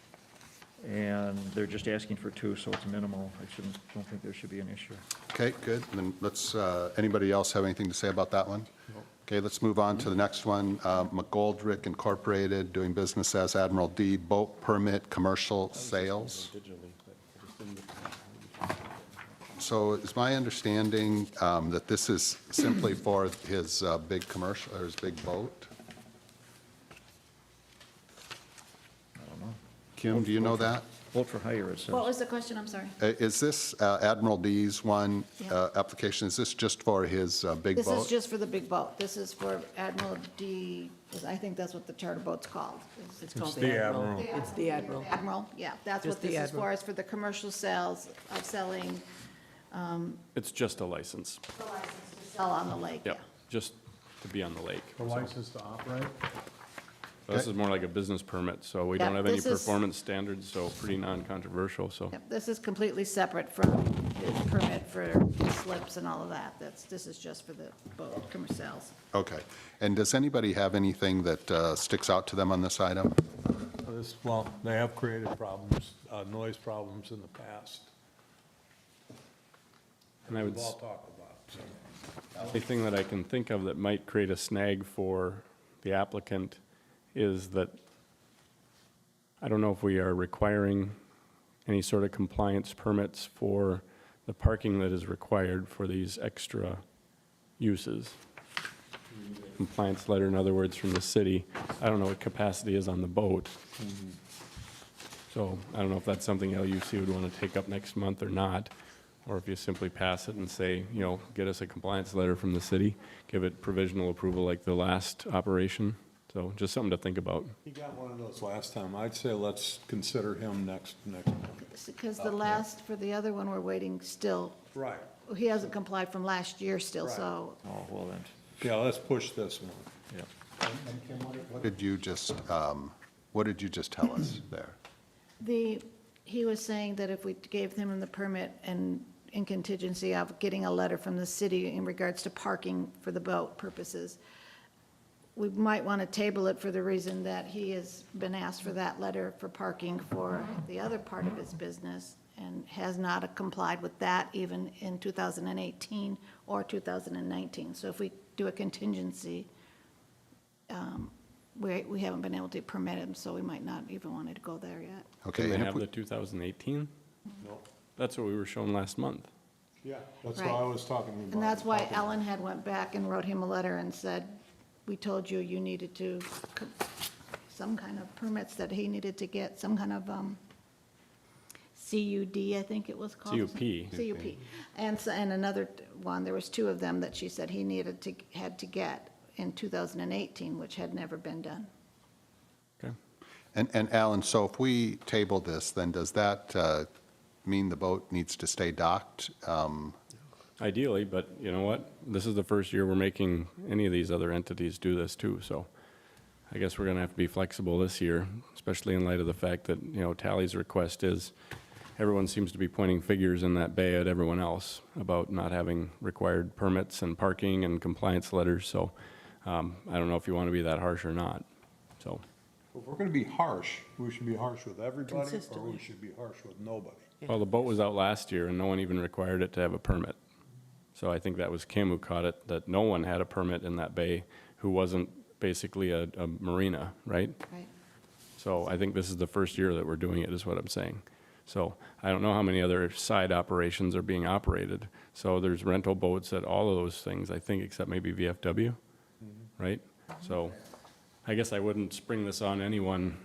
And they're just asking for 2, so it's minimal. Don't think there should be an issue. Okay, good. Then let's, anybody else have anything to say about that one? Okay, let's move on to the next one. McGoldrick Incorporated, doing business as Admiral D, boat permit, commercial sales. So is my understanding that this is simply for his big commercial, or his big boat? I don't know. Kim, do you know that? Vote for hire, it says. What was the question? I'm sorry. Is this Admiral D's one Yeah. application, is this just for his big This is boat? just for the big boat. This is for Admiral D, I think that's what the charter boat's called. It's called the Admiral. It's the Admiral. Admiral, yeah, that's Just what the this is Admiral. for, is for the commercial sales of selling It's just a license. the license to sell on the lake, yeah. Yep, just to be on the lake. The license to operate? This is more like a business permit, so we Yeah, don't have any this is- performance standards, so pretty non-controversial, so. Yep, this is completely separate from his permit for slips and all of that. This is just for the boat commercial sales. Okay. And does anybody have anything that sticks out to them on this item? Well, they have created problems, noise problems in the past. And I would, We've all talked about, so. the only thing that I can think of that might create a snag for the applicant is that I don't know if we are requiring any sort of compliance permits for the parking that is required for these extra uses. Compliance letter, in other words, from the city. I don't know what capacity is on the boat. So I don't know if that's something LUC would want to take up next month or not, or if you simply pass it and say, you know, get us a compliance letter from the city, give it provisional approval like the last operation. So just something to think about. He got one of those last time. I'd say let's consider him next month. Because the last, for the other one, we're waiting still. Right. He hasn't complied from last year still, so Oh, well then, Yeah, let's push this one. yeah. What did you just tell us there? he was saying that if we gave him the permit and in contingency of getting a letter from the city in regards to parking for the boat purposes, we might want to table it for the reason that he has been asked for that letter for parking for the other part of his business and has not complied with that even in 2018 or 2019. So if we do a contingency, we haven't been able to permit him, so we might not even want to go there yet. Okay. Can they and if have we- the 2018? No. That's what we were shown last month. Yeah, that's Right. what I was talking about. And that's why Ellen had went back and wrote him a letter and said, we told you you needed to, some kind of permits that he needed to get, some kind of CUD, I think it was called. CUP. CUP. And so, and another one, there was two of them that she said he had to get in 2018, which had never been done. Okay. And Alan, so if we table this, then does that mean the boat needs to stay docked? Ideally, but you know what? This is the first year we're making any of these other entities do this too, so I guess we're gonna have to be flexible this year, especially in light of the fact that, you know, Tally's request is, everyone seems to be pointing figures in that bay at everyone else about not having required permits and parking and compliance letters, so I don't know if you want to be that harsh or not, so. If we're gonna be harsh, we should be harsh with everybody, or we Consistently. should be harsh with nobody. Well, the boat was out last year and no one even required it to have a permit. So I think that was Kim who caught it, that no one had a permit in that bay who wasn't basically a marina, right? Right. So I think this is the first year that we're doing it, is what I'm saying. So I don't know how many other side operations are being operated. So there's rental boats at all of those things, I think, except maybe VFW, right? So I guess I wouldn't spring this on anyone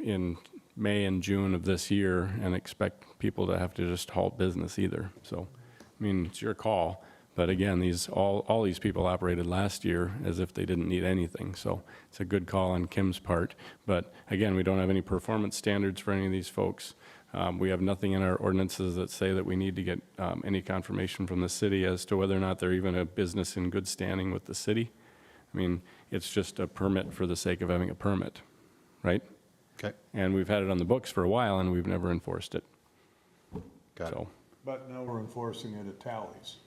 in May and June of this year and expect people to have to just halt business either. So, I mean, it's your call. But again, all these people operated last year as if they didn't need anything. So it's a good call on Kim's part. But again, we don't have any performance standards for any of these folks. We have nothing in our ordinances that say that we need to get any confirmation from the city as to whether or not they're even a business in good standing with the city. I mean, it's just a permit for the sake of having a permit, right? Okay, And we've had it on the books for a while and we've never enforced it. got it. So, But now we're enforcing it at Tallies.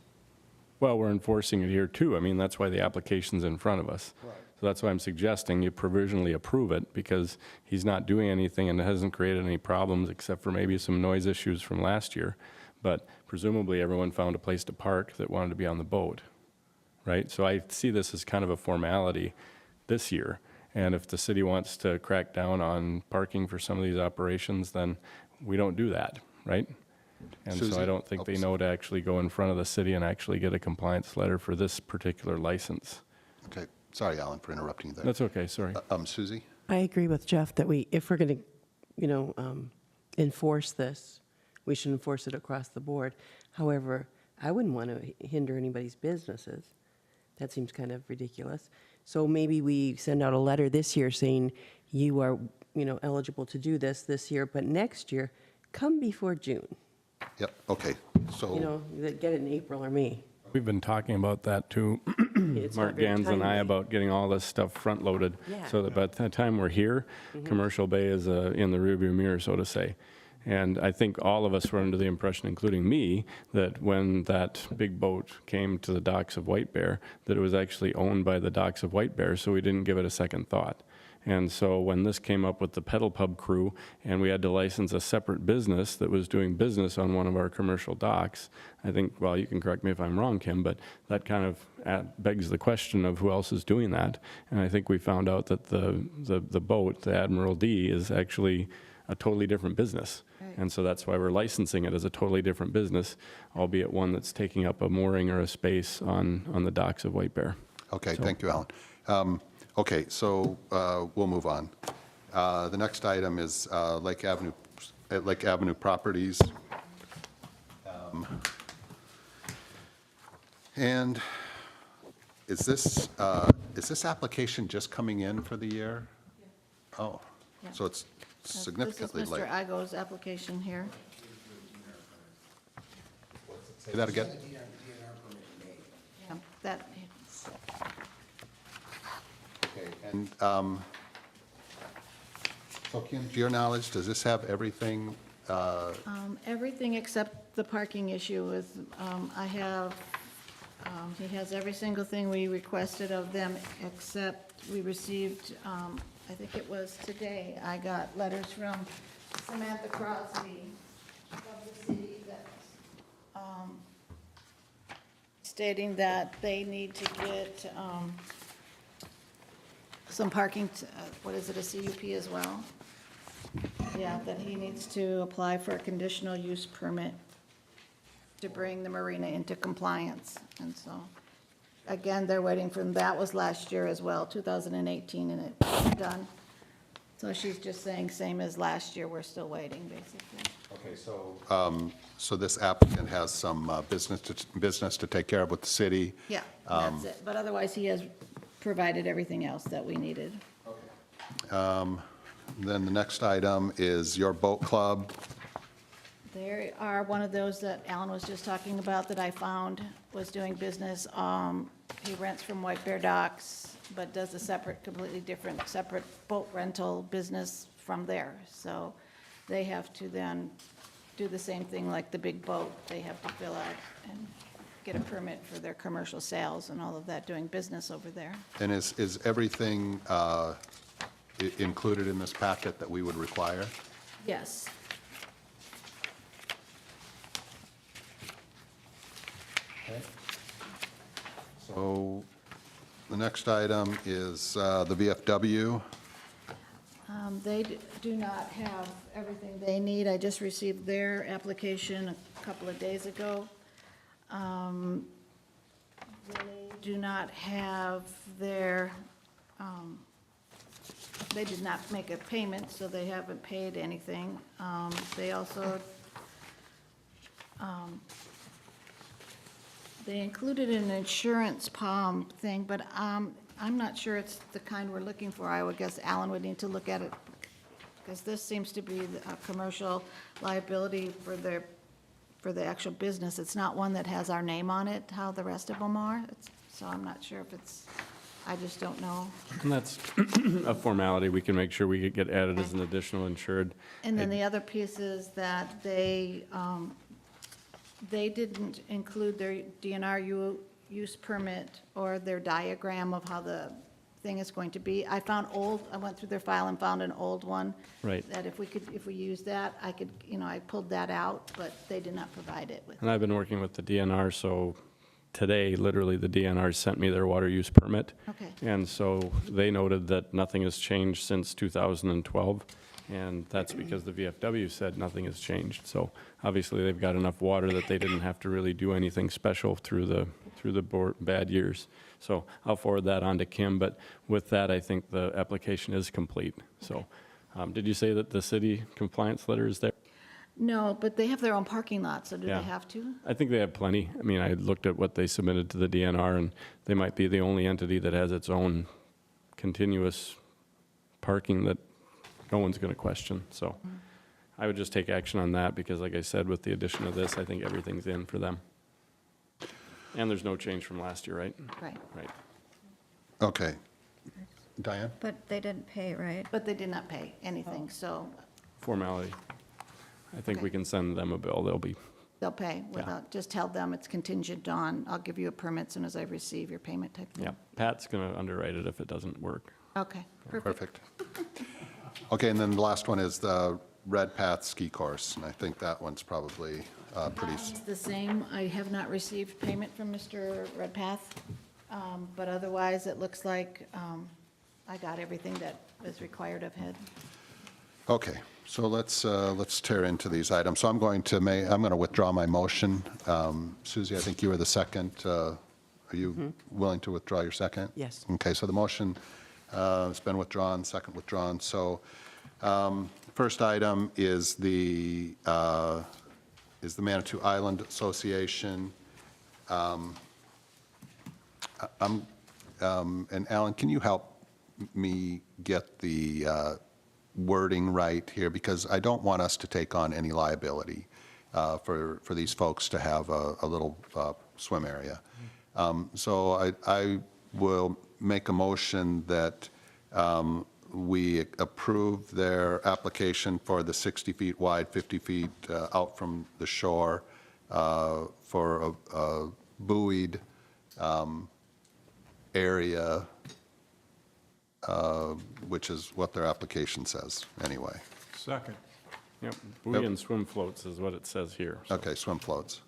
well, we're enforcing it here too. I mean, that's why the application's in front of us. Right. So that's why I'm suggesting you provisionally approve it, because he's not doing anything and it hasn't created any problems except for maybe some noise issues from last year. But presumably everyone found a place to park that wanted to be on the boat, right? So I see this as kind of a formality this year. And if the city wants to crack down on parking for some of these operations, then we don't do that, right? And so I Suzie? don't think they Oh, know to actually go in front of the city and actually get a compliance letter for this particular license. Okay, sorry, Alan, for interrupting you there. That's okay, sorry. Suzie? I agree with Jeff that if we're going to, enforce this, we should enforce it across the board. However, I wouldn't want to hinder anybody's businesses. That seems kind of ridiculous. So maybe we send out a letter this year saying you are, eligible to do this year, but next year, come before June. Yep, okay, so, Get it in April or May. We've been talking about that too, It's not Mark very Gans and I, timely. about getting all this stuff front-loaded. Yeah. So that by the time we're here, Commercial Bay is in the rearview mirror, so to say. And I think all of us were under the impression, including me, that when that big boat came to the docks of White Bear, that it was actually owned by the docks of White Bear, so we didn't give it a second thought. And so when this came up with the Pedal Pub crew, and we had to license a separate business that was doing business on one of our commercial docks, I think, well, you can correct me if I'm wrong, Kim, but that kind of begs the question of who else is doing that. And I think we found out that the boat, the Admiral D, is actually a totally different business. Right. And so that's why we're licensing it as a totally different business, albeit one that's taking up a mooring or a space on the docks of White Bear. okay, thank you, Alan. Okay, so we'll move on. The next item is Lake Avenue Properties. And is this application just coming in for the year? Oh, Yeah. so it's significantly This is late. Mr. Igo's application here. Say that again? DNR permit in May. Yeah, that, Okay, and so Kim, to your knowledge, does this have everything? everything except the parking issue with, he has every single thing we requested of them, except we received, I think it was today, I got letters from Samantha Crosby of the city that, stating that they need to get, some parking, what is it, a CUP as well? Yeah, that he needs to apply for a conditional use permit to bring the marina into compliance. And so, again, they're waiting for, that was last year as well, 2018, and it was done. So she's just saying, same as last year, we're still waiting, basically. Okay, so this applicant has some business to take care of with the city. Yeah, that's it. But otherwise, he has provided everything else that we needed. Then the next item is your boat club. They are one of those that Alan was just talking about that I found was doing business. He rents from White Bear Docks, but does a separate, completely different, separate boat rental business from there. So they have to then do the same thing like the big boat. They have to fill out and get a permit for their commercial sales and all of that, doing business over there. And is everything included in this packet that we would require? Yes. So the next item is the VFW. They do not have everything they need. I just received their application a couple of days ago. They do not have their, they did not make a payment, so they haven't paid anything. They also, they included an insurance palm thing, but I'm not sure it's the kind we're looking for. I would guess Alan would need to look at it, because this seems to be a commercial liability for the actual business. It's not one that has our name on it, how the rest of them are. So I'm not sure if it's, I just don't know. And that's a formality. We can make sure we get added as an additional insured. And then the other piece is that they didn't include their DNR use permit or their diagram of how the thing is going to be. I went through their file and found an old one. Right. That if we use that, I could, I pulled that out, but they did not provide it with. And I've been working with the DNR, so today, literally, the DNR sent me their water use permit. Okay. And so they noted that nothing has changed since 2012. And that's because the VFW said nothing has changed. So obviously, they've got enough water that they didn't have to really do anything special through the bad years. So I'll forward that on to Kim, but with that, I think the application is complete. So, did you say that the city compliance letter is there? No, but they have their own parking lot, so do Yeah. they have to? I think they have plenty. I mean, I looked at what they submitted to the DNR, and they might be the only entity that has its own continuous parking that no one's going to question. So I would just take action on that, because like I said, with the addition of this, I think everything's in for them. And there's no change from last year, right? Right. Right. Okay. Diane? But they didn't pay, right? But they did not pay anything, so Formality. I think we Okay. can send them a bill. They'll be, they'll pay without, just tell them it's contingent on, I'll give you a permit as soon as I receive your payment type thing. yeah. Pat's going to underwrite it if it doesn't work. Okay, perfect. Perfect. Okay, and then the last one is the Red Path Ski Course, and I think that one's probably pretty, It's the same. I have not received payment from Mr. Redpath, but otherwise, it looks like I got everything that was required of him. okay. So let's tear into these items. So I'm going to withdraw my motion. Susie, I think you were the second. Are you willing to withdraw your second? Yes. Okay, so the motion has been withdrawn, second withdrawn. So first item is the Manitou Island Association. And Alan, can you help me get the wording right here? Because I don't want us to take on any liability for these folks to have a little swim area. So I will make a motion that we approve their application for the 60 feet wide, 50 feet out from the shore for a buoyed area, which is what their application says, anyway. Second. Yep. Buoy and swim floats is what it says here. So Okay, swim floats.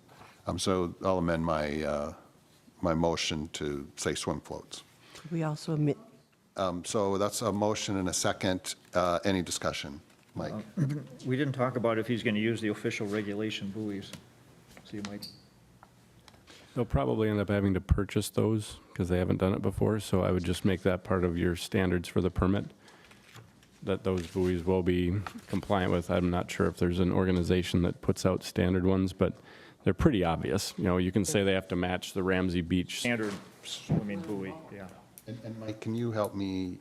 So I'll amend my, my motion to say swim floats. Could we also admit, So that's a motion and a second. Any discussion? Mike? We didn't talk about if he's going to use the official regulation buoys, so you might, They'll probably end up having to purchase those because they haven't done it before, so I would just make that part of your standards for the permit, that those buoys will be compliant with. I'm not sure if there's an organization that puts out standard ones, but they're pretty obvious. You know, you can say they have to match the Ramsey Beach. standard swimming buoy, yeah. And Mike, can you help me,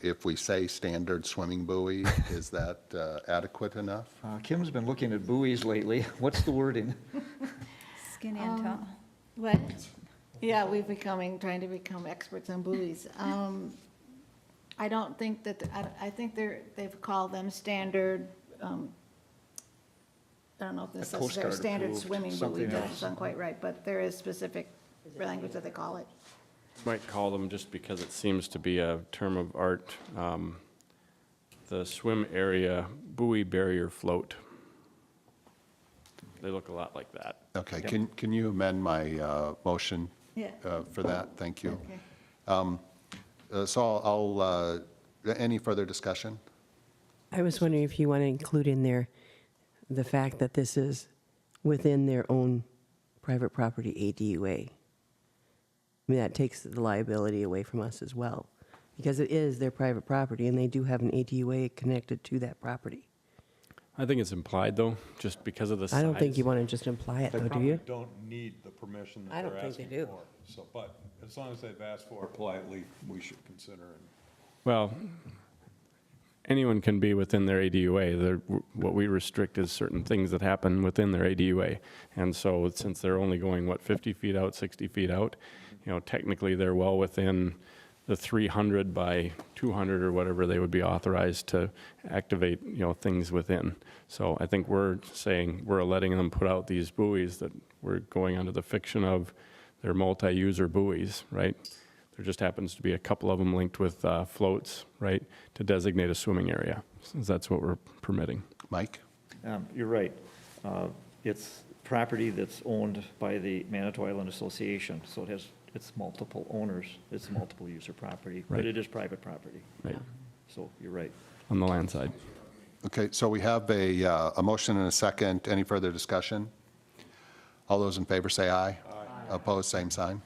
if we say standard swimming buoy, is that adequate enough? Kim's been looking at buoys lately. What's the wording? Skinny and tall. What? Yeah, trying to become experts on buoys. I don't think that, I think they've called them standard, I don't know if this A is Coast their Guard standard approved, swimming buoy, something that else. doesn't quite right, but there is specific language that they call it. Might call them, just because it seems to be a term of art, the swim area buoy barrier float. They look a lot like that. Okay, can you amend my motion Yeah. for that? Thank you. Okay. So I'll, any further discussion? I was wondering if you want to include in there the fact that this is within their own private property ADUA. I mean, that takes the liability away from us as well, because it is their private property, and they do have an ADUA connected to that property. I think it's implied, though, just because of the size. I don't think you want to just imply it, They though, do probably you? don't need the permission I that don't they're think they asking do. for. So, but as long as they've asked for it politely, we should consider it. Well, anyone can be within their ADUA. What we restrict is certain things that happen within their ADUA. And so since they're only going, 50 feet out, 60 feet out, you know, technically they're well within the 300 by 200 or whatever they would be authorized to activate, you know, things within. So I think we're saying we're letting them put out these buoys that we're going under the fiction of they're multi-user buoys, right? There just happens to be a couple of them linked with floats, right, to designate a swimming area. So that's what we're permitting. Mike? You're right. It's property that's owned by the Manitou Island Association, so it's multiple owners, it's multiple user property, but Right. it is private property. Right. So you're right. on the land side. Okay, so we have a motion and a second. Any further discussion? All those in favor say aye. Aye. Opposed, same sign.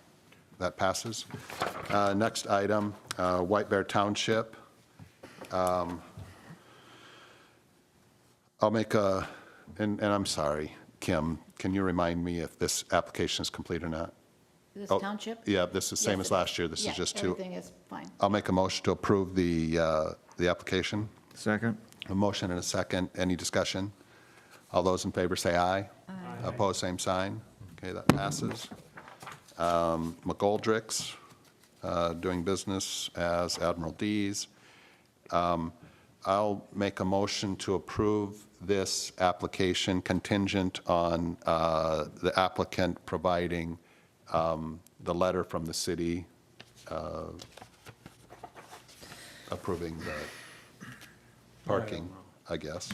That passes. Next item, White Bear Township. I'll make and I'm sorry, Kim, can you remind me if this application is complete or not? This Oh, township? Yeah, this is same Yes, as it last year. This Yeah, is just two. everything is fine. I'll make a motion to approve the application. Second? A motion and a second. Any discussion? All those in favor say aye. Aye. Opposed, same sign. Okay, that passes. McGoldrick's, doing business as Admiral D's. I'll make a motion to approve this application contingent on the applicant providing the letter from the city approving the parking, I guess.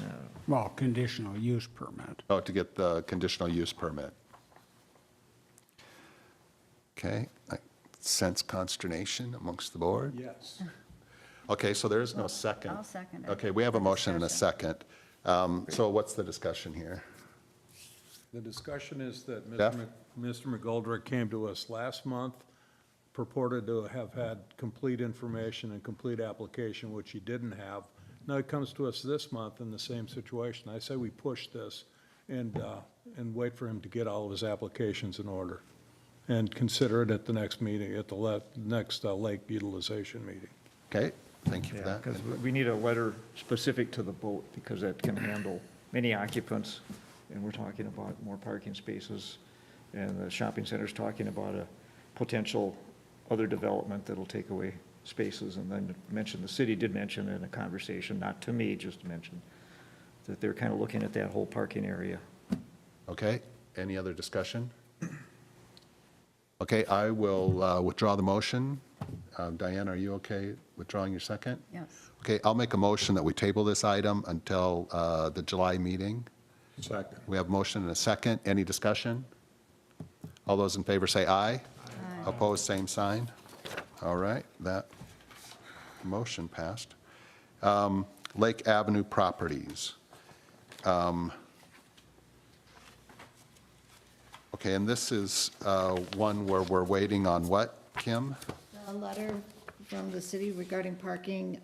Well, conditional use permit. Oh, to get the conditional use permit. Okay, I sense consternation amongst the board. Yes. Okay, so there is no second. I'll second it. Okay, we have a For motion and a discussion. second. So what's the discussion here? The discussion is that Jeff? Mr. McGoldrick came to us last month, purported to have had complete information and complete application, which he didn't have. Now he comes to us this month in the same situation. I say we push this and wait for him to get all of his applications in order and consider it at the next meeting, at the next lake utilization meeting. Okay, thank you for Yeah, that. because we need a letter specific to the boat, because that can handle many occupants, and we're talking about more parking spaces, and the shopping center's talking about a potential other development that'll take away spaces, and then the city did mention in a conversation, not to me, just to mention, that they're kind of looking at that whole parking area. Okay, any other discussion? Okay, I will withdraw the motion. Diane, are you okay withdrawing your second? Yes. Okay, I'll make a motion that we table this item until the July meeting. Second. We have motion and a second. Any discussion? All those in favor say aye. Opposed, same sign. All right, that motion passed. Lake Avenue Properties. Okay, and this is one where we're waiting on what, Kim? A letter from the city regarding parking,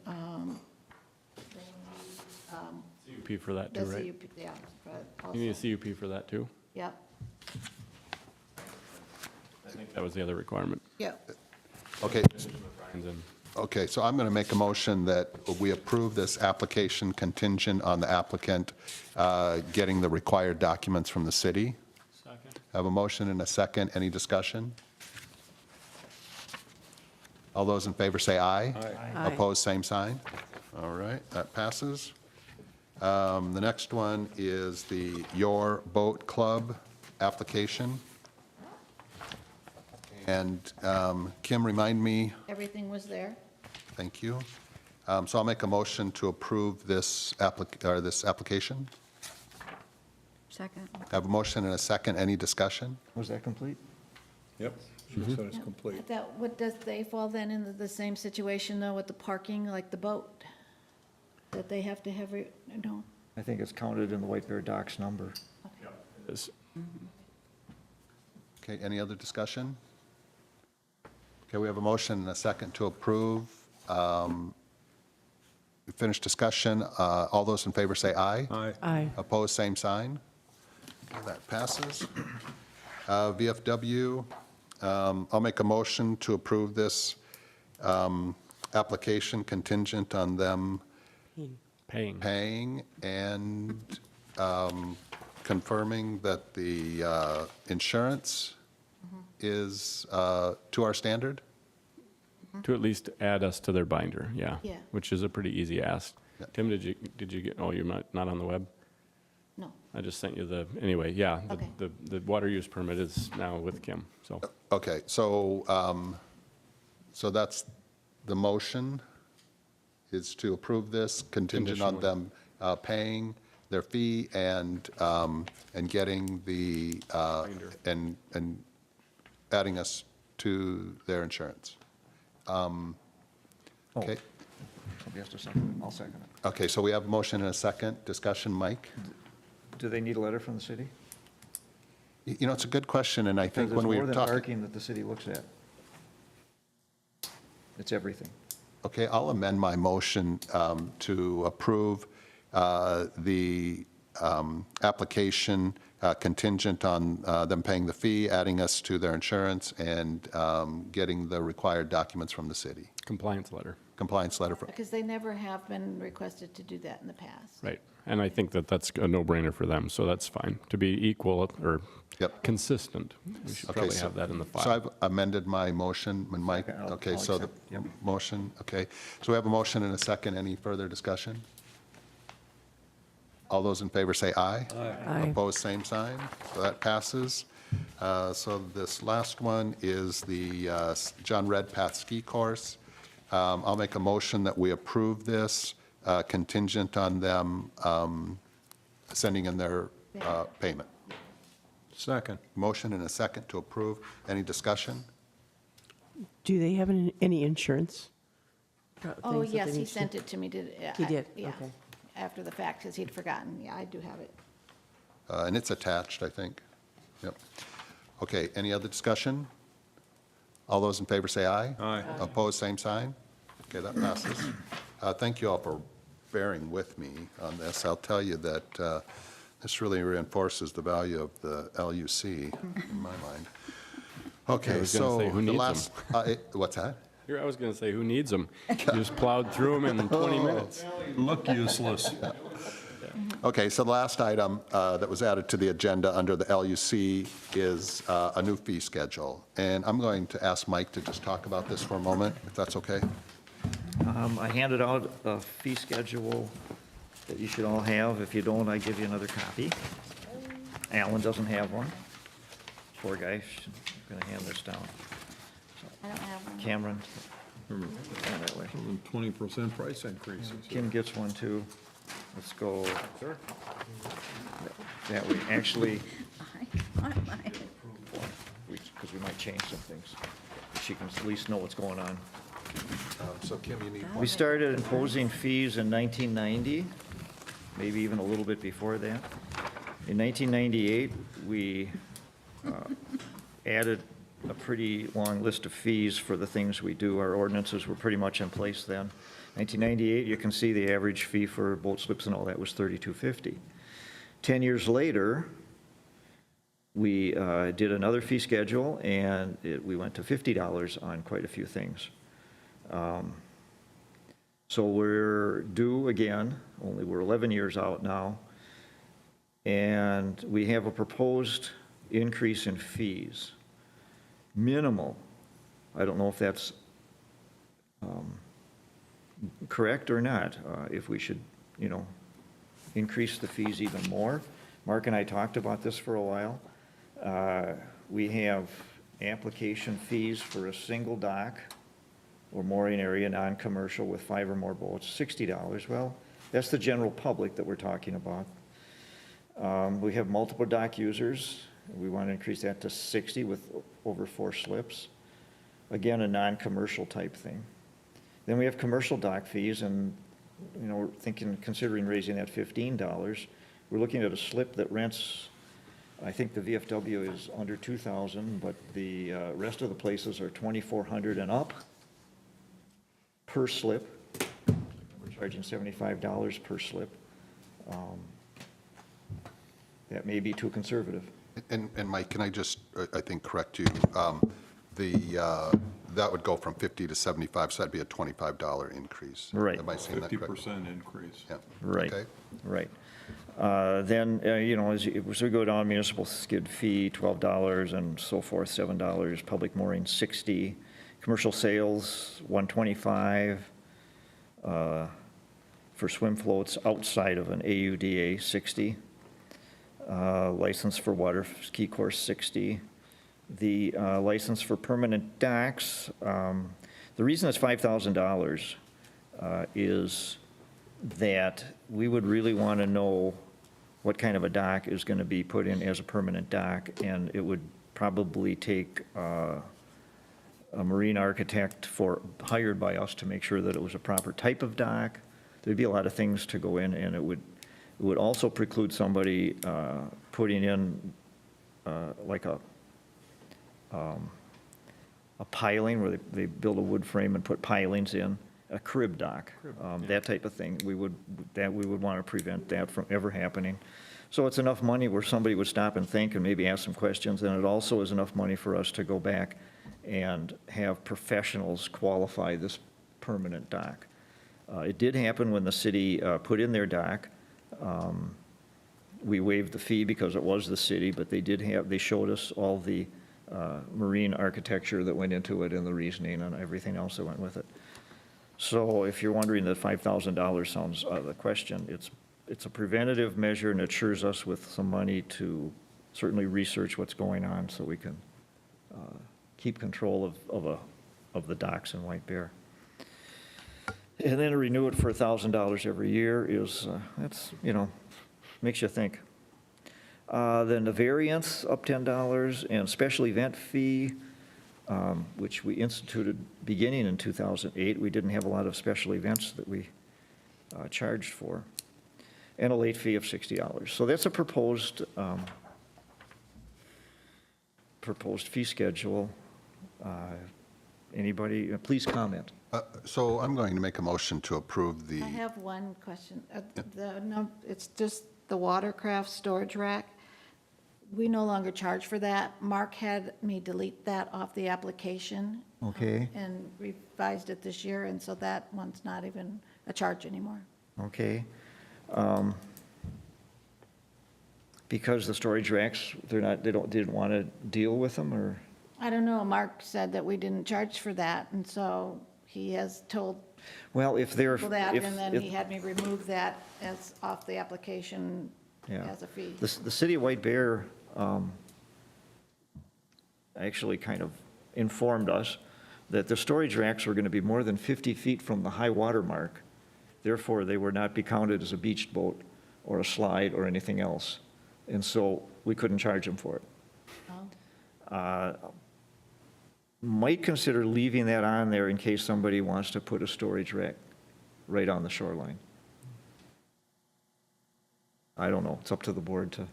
CUP for that too, the right? CUP, yeah. but You need also- a CUP for that too? Yep, I think that was the other requirement. yep. Okay, And then okay, so I'm going to make a motion that we approve this application contingent on the applicant getting the required documents from the city. Second. I have a motion and a second. Any discussion? All those in favor say aye. Aye. Opposed, same sign. All right, that passes. The next one is the Your Boat Club application. And Kim, remind me, Everything was there. thank you. So I'll make a motion to approve this application. Second. I have a motion and a second. Any discussion? Was that complete? Yep, she said it's complete. Does they fall then into the same situation though with the parking, like the boat? That they have to have, no? I think it's counted in the White Bear Docks number. it's- Okay, any other discussion? Okay, we have a motion and a second to approve. We finished discussion. All those in favor say aye. Aye. Aye. Opposed, same sign. Okay, that passes. VFW, I'll make a motion to approve this application contingent on them Paying. paying and confirming that the insurance is to our standard? To at least add us to their binder, yeah. Yeah. Which is a pretty easy ask. Yeah. Tim, did you get, oh, you're not on the web? No. I just sent you anyway, yeah. Okay. The water use permit is now with Kim, so. Okay, so, so that's the motion, is to approve this contingent on them paying their fee and getting the, and adding us to their insurance. Okay, Somebody has to second it. I'll second it. Okay, so we have a motion and a second. Discussion, Mike? Do they need a letter from the city? You know, it's a good question, and I think Because when it's we more were than talking. parking that the city looks at. It's everything. Okay, I'll amend my motion to approve the application contingent on them paying the fee, adding us to their insurance, and getting the required documents from the city. Compliance letter. Compliance letter from, Because they never have been requested to do that in the past. Right. And I think that that's a no-brainer for them, so that's fine. To be equal or Yep. consistent, we should Okay, probably so- have that in the So file. I've amended my motion, and Mike, Okay, I'll okay, so the accept, yep. motion, okay. So we have a motion and a second. Any further discussion? All those in favor say aye. Aye. Opposed, same sign. So that passes. So this last one is the John Redpath Ski Course. I'll make a motion that we approve this contingent on them sending in their payment. Second. Motion and a second to approve. Any discussion? Do they have any insurance? Oh, Things that yes, they he need to- sent it to me, did. He did, Yeah, okay. after the fact, because he'd forgotten. Yeah, I do have it. And it's attached, I think. Yep. Okay, any other discussion? All those in favor say aye. Aye. Opposed, same sign. Okay, that passes. Thank you all for bearing with me on this. I'll tell you that this really reinforces the value of the LUC in my mind. Okay, was gonna so say, who the needs last, what's that? Here, I was going to say, who needs them? You just plowed through them in 20 minutes. Look useless. Okay, so the last item that was added to the agenda under the LUC is a new fee schedule. And I'm going to ask Mike to just talk about this for a moment, if that's okay. I handed out a fee schedule that you should all have. If you don't, I give you another copy. Alan doesn't have one. Poor guy, I'm going to hand this down. I don't have one. Cameron, down that way. 20% price increases. Kim gets one too. Let's go that way. Actually, because we might change some things. She can at least know what's going on. So Kim, you need We started imposing fees in 1990, maybe even a little bit before that. In 1998, we added a pretty long list of fees for the things we do. Our ordinances were pretty much in place then. 1998, you can see the average fee for boat slips and all that was $32.50. 10 years later, we did another fee schedule, and we went to $50 on quite a few things. So we're due again, only we're 11 years out now, and we have a proposed increase in fees. Minimal. I don't know if that's correct or not, if we should, increase the fees even more. Mark and I talked about this for a while. We have application fees for a single dock or mooring area, non-commercial with 5 or more boats, $60. Well, that's the general public that we're talking about. We have multiple dock users. We want to increase that to 60 with over 4 slips. Again, a non-commercial type thing. Then we have commercial dock fees, and, we're considering raising that $15. We're looking at a slip that rents, I think the VFW is under 2,000, but the rest of the places are 2,400 and up per slip. We're charging $75 per slip. That may be too conservative. And Mike, can I just, I think, correct you? That would go from 50 to 75, so that'd be a $25 increase. Right. Am I saying that correctly? 50% increase. Yeah. Right, Okay. right. Then, as we go down, municipal skid fee, $12 and so forth, $7, public mooring, $60, commercial sales, $125, for swim floats outside of an AUDA, $60, license for water ski course, $60, the license for permanent docks, the reason it's $5,000 is that we would really want to know what kind of a dock is going to be put in as a permanent dock, and it would probably take a marine architect hired by us to make sure that it was a proper type of dock. There'd be a lot of things to go in, and it would also preclude somebody putting in like a piling where they build a wood frame and put pilings in, a crib dock, that type of thing. We would want to prevent that from ever happening. So it's enough money where somebody would stop and think and maybe ask some questions, and it also is enough money for us to go back and have professionals qualify this permanent dock. It did happen when the city put in their dock. We waived the fee because it was the city, but they showed us all the marine architecture that went into it and the reasoning and everything else that went with it. So if you're wondering that $5,000 sounds out of the question, it's a preventative measure and it assures us with some money to certainly research what's going on so we can keep control of the docks in White Bear. And then to renew it for $1,000 every year is, that's, makes you think. Then the variance, up $10, and special event fee, which we instituted beginning in 2008. We didn't have a lot of special events that we charged for. And a late fee of $60. So that's a proposed fee schedule. Anybody, please comment. So I'm going to make a motion to approve the, I have one question. It's just the watercraft storage rack. We no longer charge for that. Mark had me delete that off the application. Okay. And revised it this year, and so that one's not even a charge anymore. Okay. Because the storage racks, didn't want to deal with them, or? I don't know, Mark said that we didn't charge for that, and so he has told Well, if they're. people that, if- and then if- he had me remove that as off the application Yeah. as a fee. The city of White Bear actually kind of informed us that the storage racks were going to be more than 50 feet from the high water mark. Therefore, they would not be counted as a beach boat or a slide or anything else. And so we couldn't charge them for it. Oh. Might consider leaving that on there in case somebody wants to put a storage rack right on the shoreline. I don't know, it's up to the board to.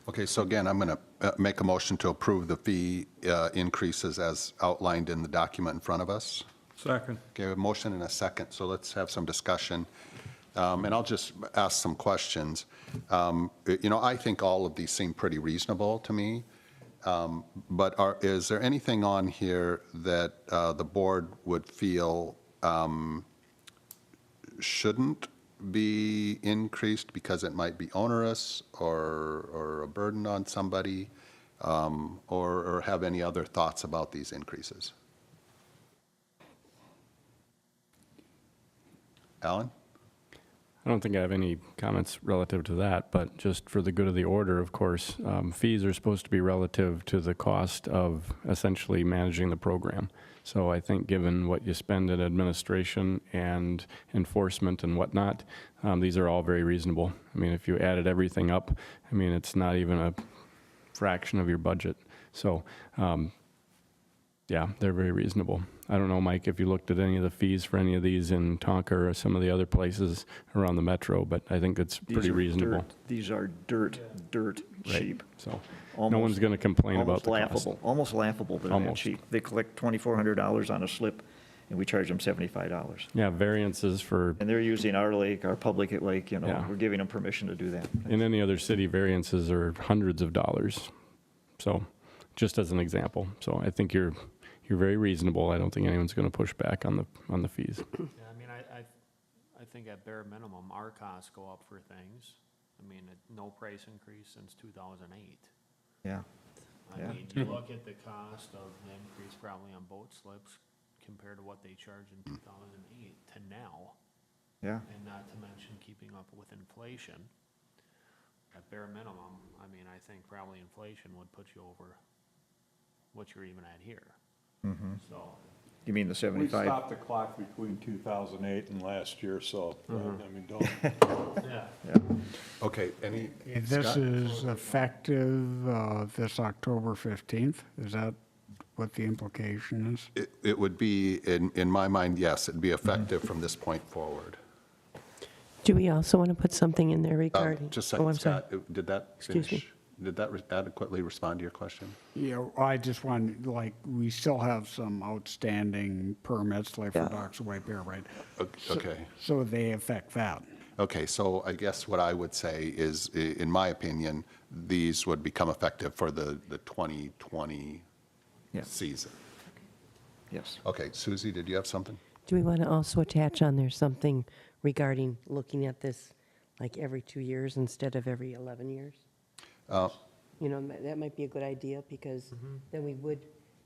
okay, so again, I'm going to make a motion to approve the fee increases as outlined in the document in front of us. Second. Okay, a motion and a second, so let's have some discussion. And I'll just ask some questions. I think all of these seem pretty reasonable to me. But is there anything on here that the board would feel shouldn't be increased because it might be onerous or a burden on somebody, or have any other thoughts about these increases? Alan? I don't think I have any comments relative to that, but just for the good of the order, of course, fees are supposed to be relative to the cost of essentially managing the program. So I think given what you spend in administration and enforcement and whatnot, these are all very reasonable. I mean, if you added everything up, I mean, it's not even a fraction of your budget. So, yeah, they're very reasonable. I don't know, Mike, if you looked at any of the fees for any of these in Tonka or some of the other places around the metro, but I think it's pretty reasonable. These are dirt Right. cheap. So no Almost- one's going to complain about Almost the cost. almost laughable, they're that Almost. cheap. They collect $2,400 on a slip, and we charge them $75. Yeah, variances for, And they're using our lake, our public lake, Yeah. we're giving them permission to do that. in any other city, variances are hundreds of dollars. So, just as an example. So I think you're very reasonable. I don't think anyone's going to push back on the fees. Yeah, I mean, I think at bare minimum, our costs go up for things. I mean, no price increase since 2008. Yeah. Yeah. I mean, you look at the cost of the increase probably on boat slips compared to what they charged in 2008 to now, Yeah, and not to mention keeping up with inflation. At bare minimum, I mean, I think probably inflation would put you over what you're even at here. So, you mean the We 75? stopped the clock between 2008 and last year, so, I mean, don't, yeah. Okay, any? This Scott? is effective this October 15th, is that what the implication is? It would be, in my mind, yes, it'd be effective from this point forward. Do we also want to put something in there regarding? Just a Oh, I'm second, sorry. Scott, did that Excuse finish? Did that adequately respond to your question? Yeah, I just want, like, we still have some outstanding permits, like for Yeah. Docks of White Bear, right? Okay. So they affect that. Okay, so I guess what I would say is, in my opinion, these would become effective for the 2020 Yeah. season. Yes. Okay, Susie, did you have something? Do we want to also attach on there something regarding looking at this like every 2 years instead of every 11 years? You know, that might be a good idea, because then we would,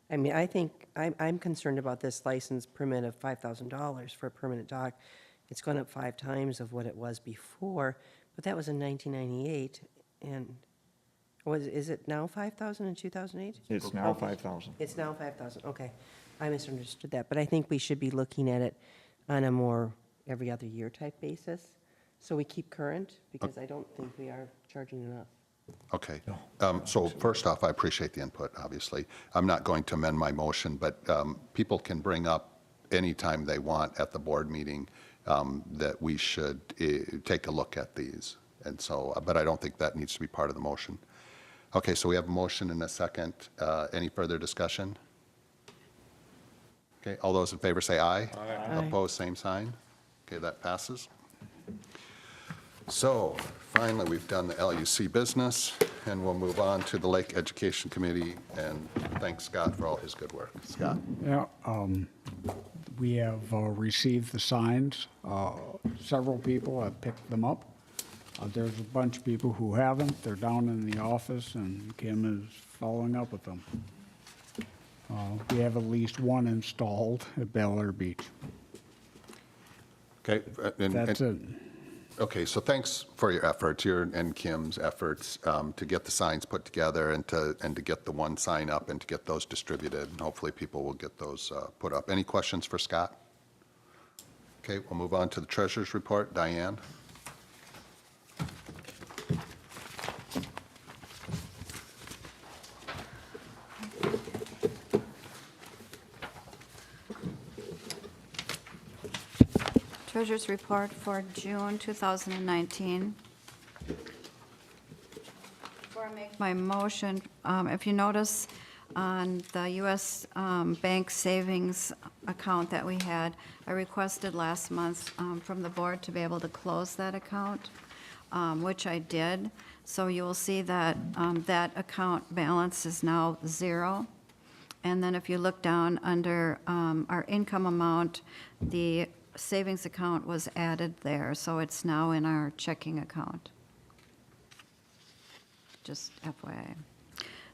I mean, I think, I'm concerned about this license permit of $5,000 for a permanent dock. It's gone up 5 times of what it was before, but that was in 1998, and is it now 5,000 in 2008? It's now 5,000. It's now 5,000, okay. I misunderstood that, but I think we should be looking at it on a more every other year type basis, so we keep current, because I don't think we are charging enough. Okay. So first off, I appreciate the input, obviously. I'm not going to amend my motion, but people can bring up anytime they want at the board meeting that we should take a look at these. And so, but I don't think that needs to be part of the motion. Okay, so we have a motion and a second. Any further discussion? Okay, all those in favor say aye. Aye. Opposed, same sign. Okay, that passes. So finally, we've done the LUC business, and we'll move on to the Lake Education Committee, and thanks Scott for all his good work. Scott? Yeah, we have received the signs. Several people have picked them up. There's a bunch of people who haven't. They're down in the office, and Kim is following up with them. We have at least one installed at Bel Air Beach. Okay. That's it. Okay, so thanks for your efforts, your and Kim's efforts to get the signs put together and to get the one sign up and to get those distributed. And hopefully people will get those put up. Any questions for Scott? Okay, we'll move on to the treasurer's report. Diane? Treasurer's report for June 2019. Before I make my motion, if you notice on the U.S. Bank savings account that we had, I requested last month from the board to be able to close that account, which I did. So you will see that that account balance is now 0. And then if you look down under our income amount, the savings account was added there, so it's now in our checking account. Just FYI.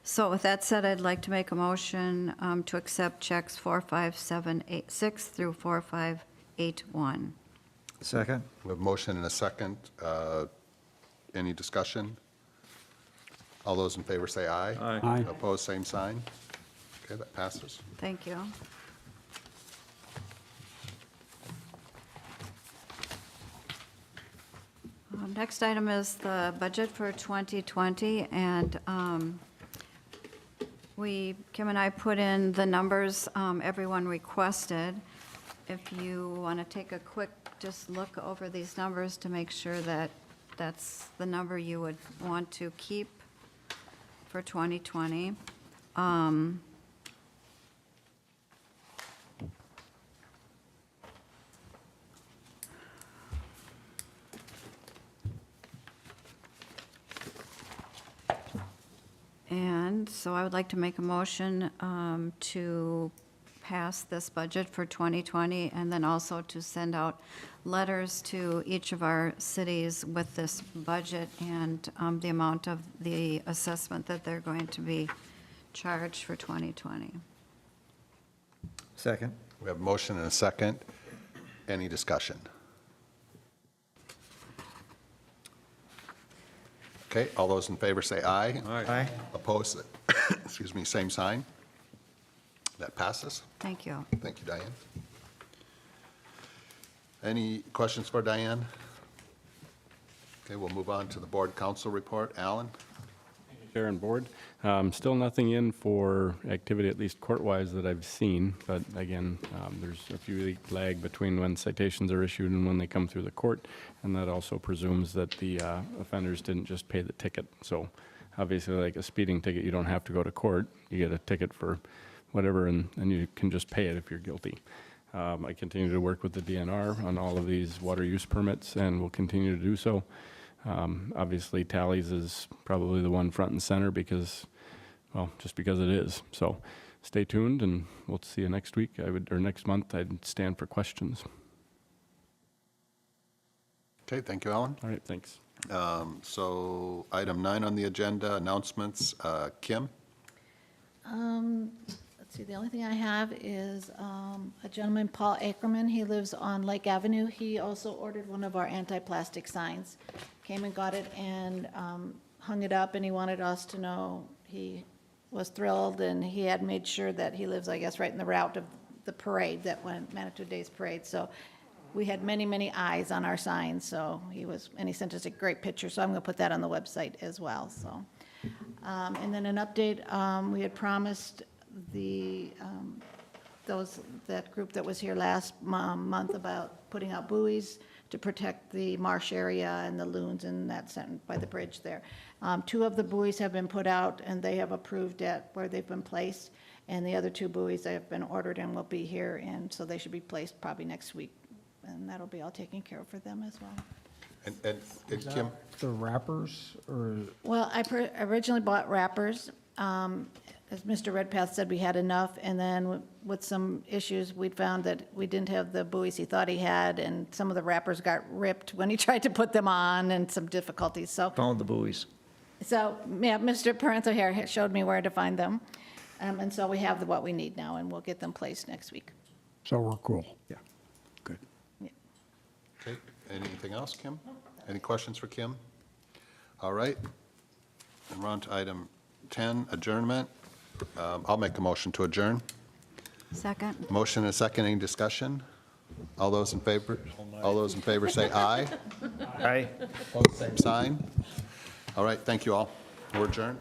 So with that said, I'd like to make a motion to accept checks 45786 through 4581. Second? We have a motion and a second. Any discussion? All those in favor say aye. Aye. Opposed, same sign. Okay, that passes. Thank you. Next item is the budget for 2020, and Kim and I put in the numbers everyone requested. If you want to take a quick, just look over these numbers to make sure that that's the number you would want to keep for 2020. And so I would like to make a motion to pass this budget for 2020, and then also to send out letters to each of our cities with this budget and the amount of the assessment that they're going to be charged for 2020. Second? We have a motion and a second. Any discussion? Okay, all those in favor say aye. Aye. Opposed, excuse me, same sign. That passes. Thank you. Thank you, Diane. Any questions for Diane? Okay, we'll move on to the board council report. Alan? Thank you, Chair and Board. Still nothing in for activity, at least court-wise, that I've seen, but again, there's a few week lag between when citations are issued and when they come through the court, and that also presumes that the offenders didn't just pay the ticket. So obviously, like a speeding ticket, you don't have to go to court. You get a ticket for whatever, and you can just pay it if you're guilty. I continue to work with the DNR on all of these water use permits, and will continue to do so. Obviously, Tallies is probably the one front and center because, well, just because it is. So stay tuned, and we'll see you next week. Or next month, I'd stand for questions. Okay, thank you, Alan. All right, thanks. So item 9 on the agenda, announcements. Kim? Let's see, the only thing I have is a gentleman, Paul Ackerman. He lives on Lake Avenue. He also ordered one of our anti-plastic signs. Came and got it and hung it up, and he wanted us to know he was thrilled, and he had made sure that he lives, I guess, right in the route of the parade that went, Manitou Days Parade. So we had many, many eyes on our sign, so and he sent us a great picture, so I'm going to put that on the website as well, so. And then an update, we had promised that group that was here last month about putting out buoys to protect the marsh area and the loons and that by the bridge there. 2 of the buoys have been put out, and they have approved at where they've been placed, and the other 2 buoys have been ordered and will be here, and so they should be placed probably next week, and that'll be all taken care of for them as well. And Kim? The wrappers, or, Well, I originally bought wrappers. As Mr. Redpath said, we had enough, and then with some issues, we found that we didn't have the buoys he thought he had, and some of the wrappers got ripped when he tried to put them on, and some difficulties, so. Found the buoys. So, yeah, Mr. Parenzo here showed me where to find them, and so we have what we need now, and we'll get them placed next week. so we're cool. Yeah, good. Okay, anything else, Kim? Any questions for Kim? All right, and we're on to item 10, adjournment. I'll make a motion to adjourn. Second. Motion and a second, any discussion? All those in favor? All those in favor say aye. Aye. Opposed, same sign. All right, thank you all. We're adjourned.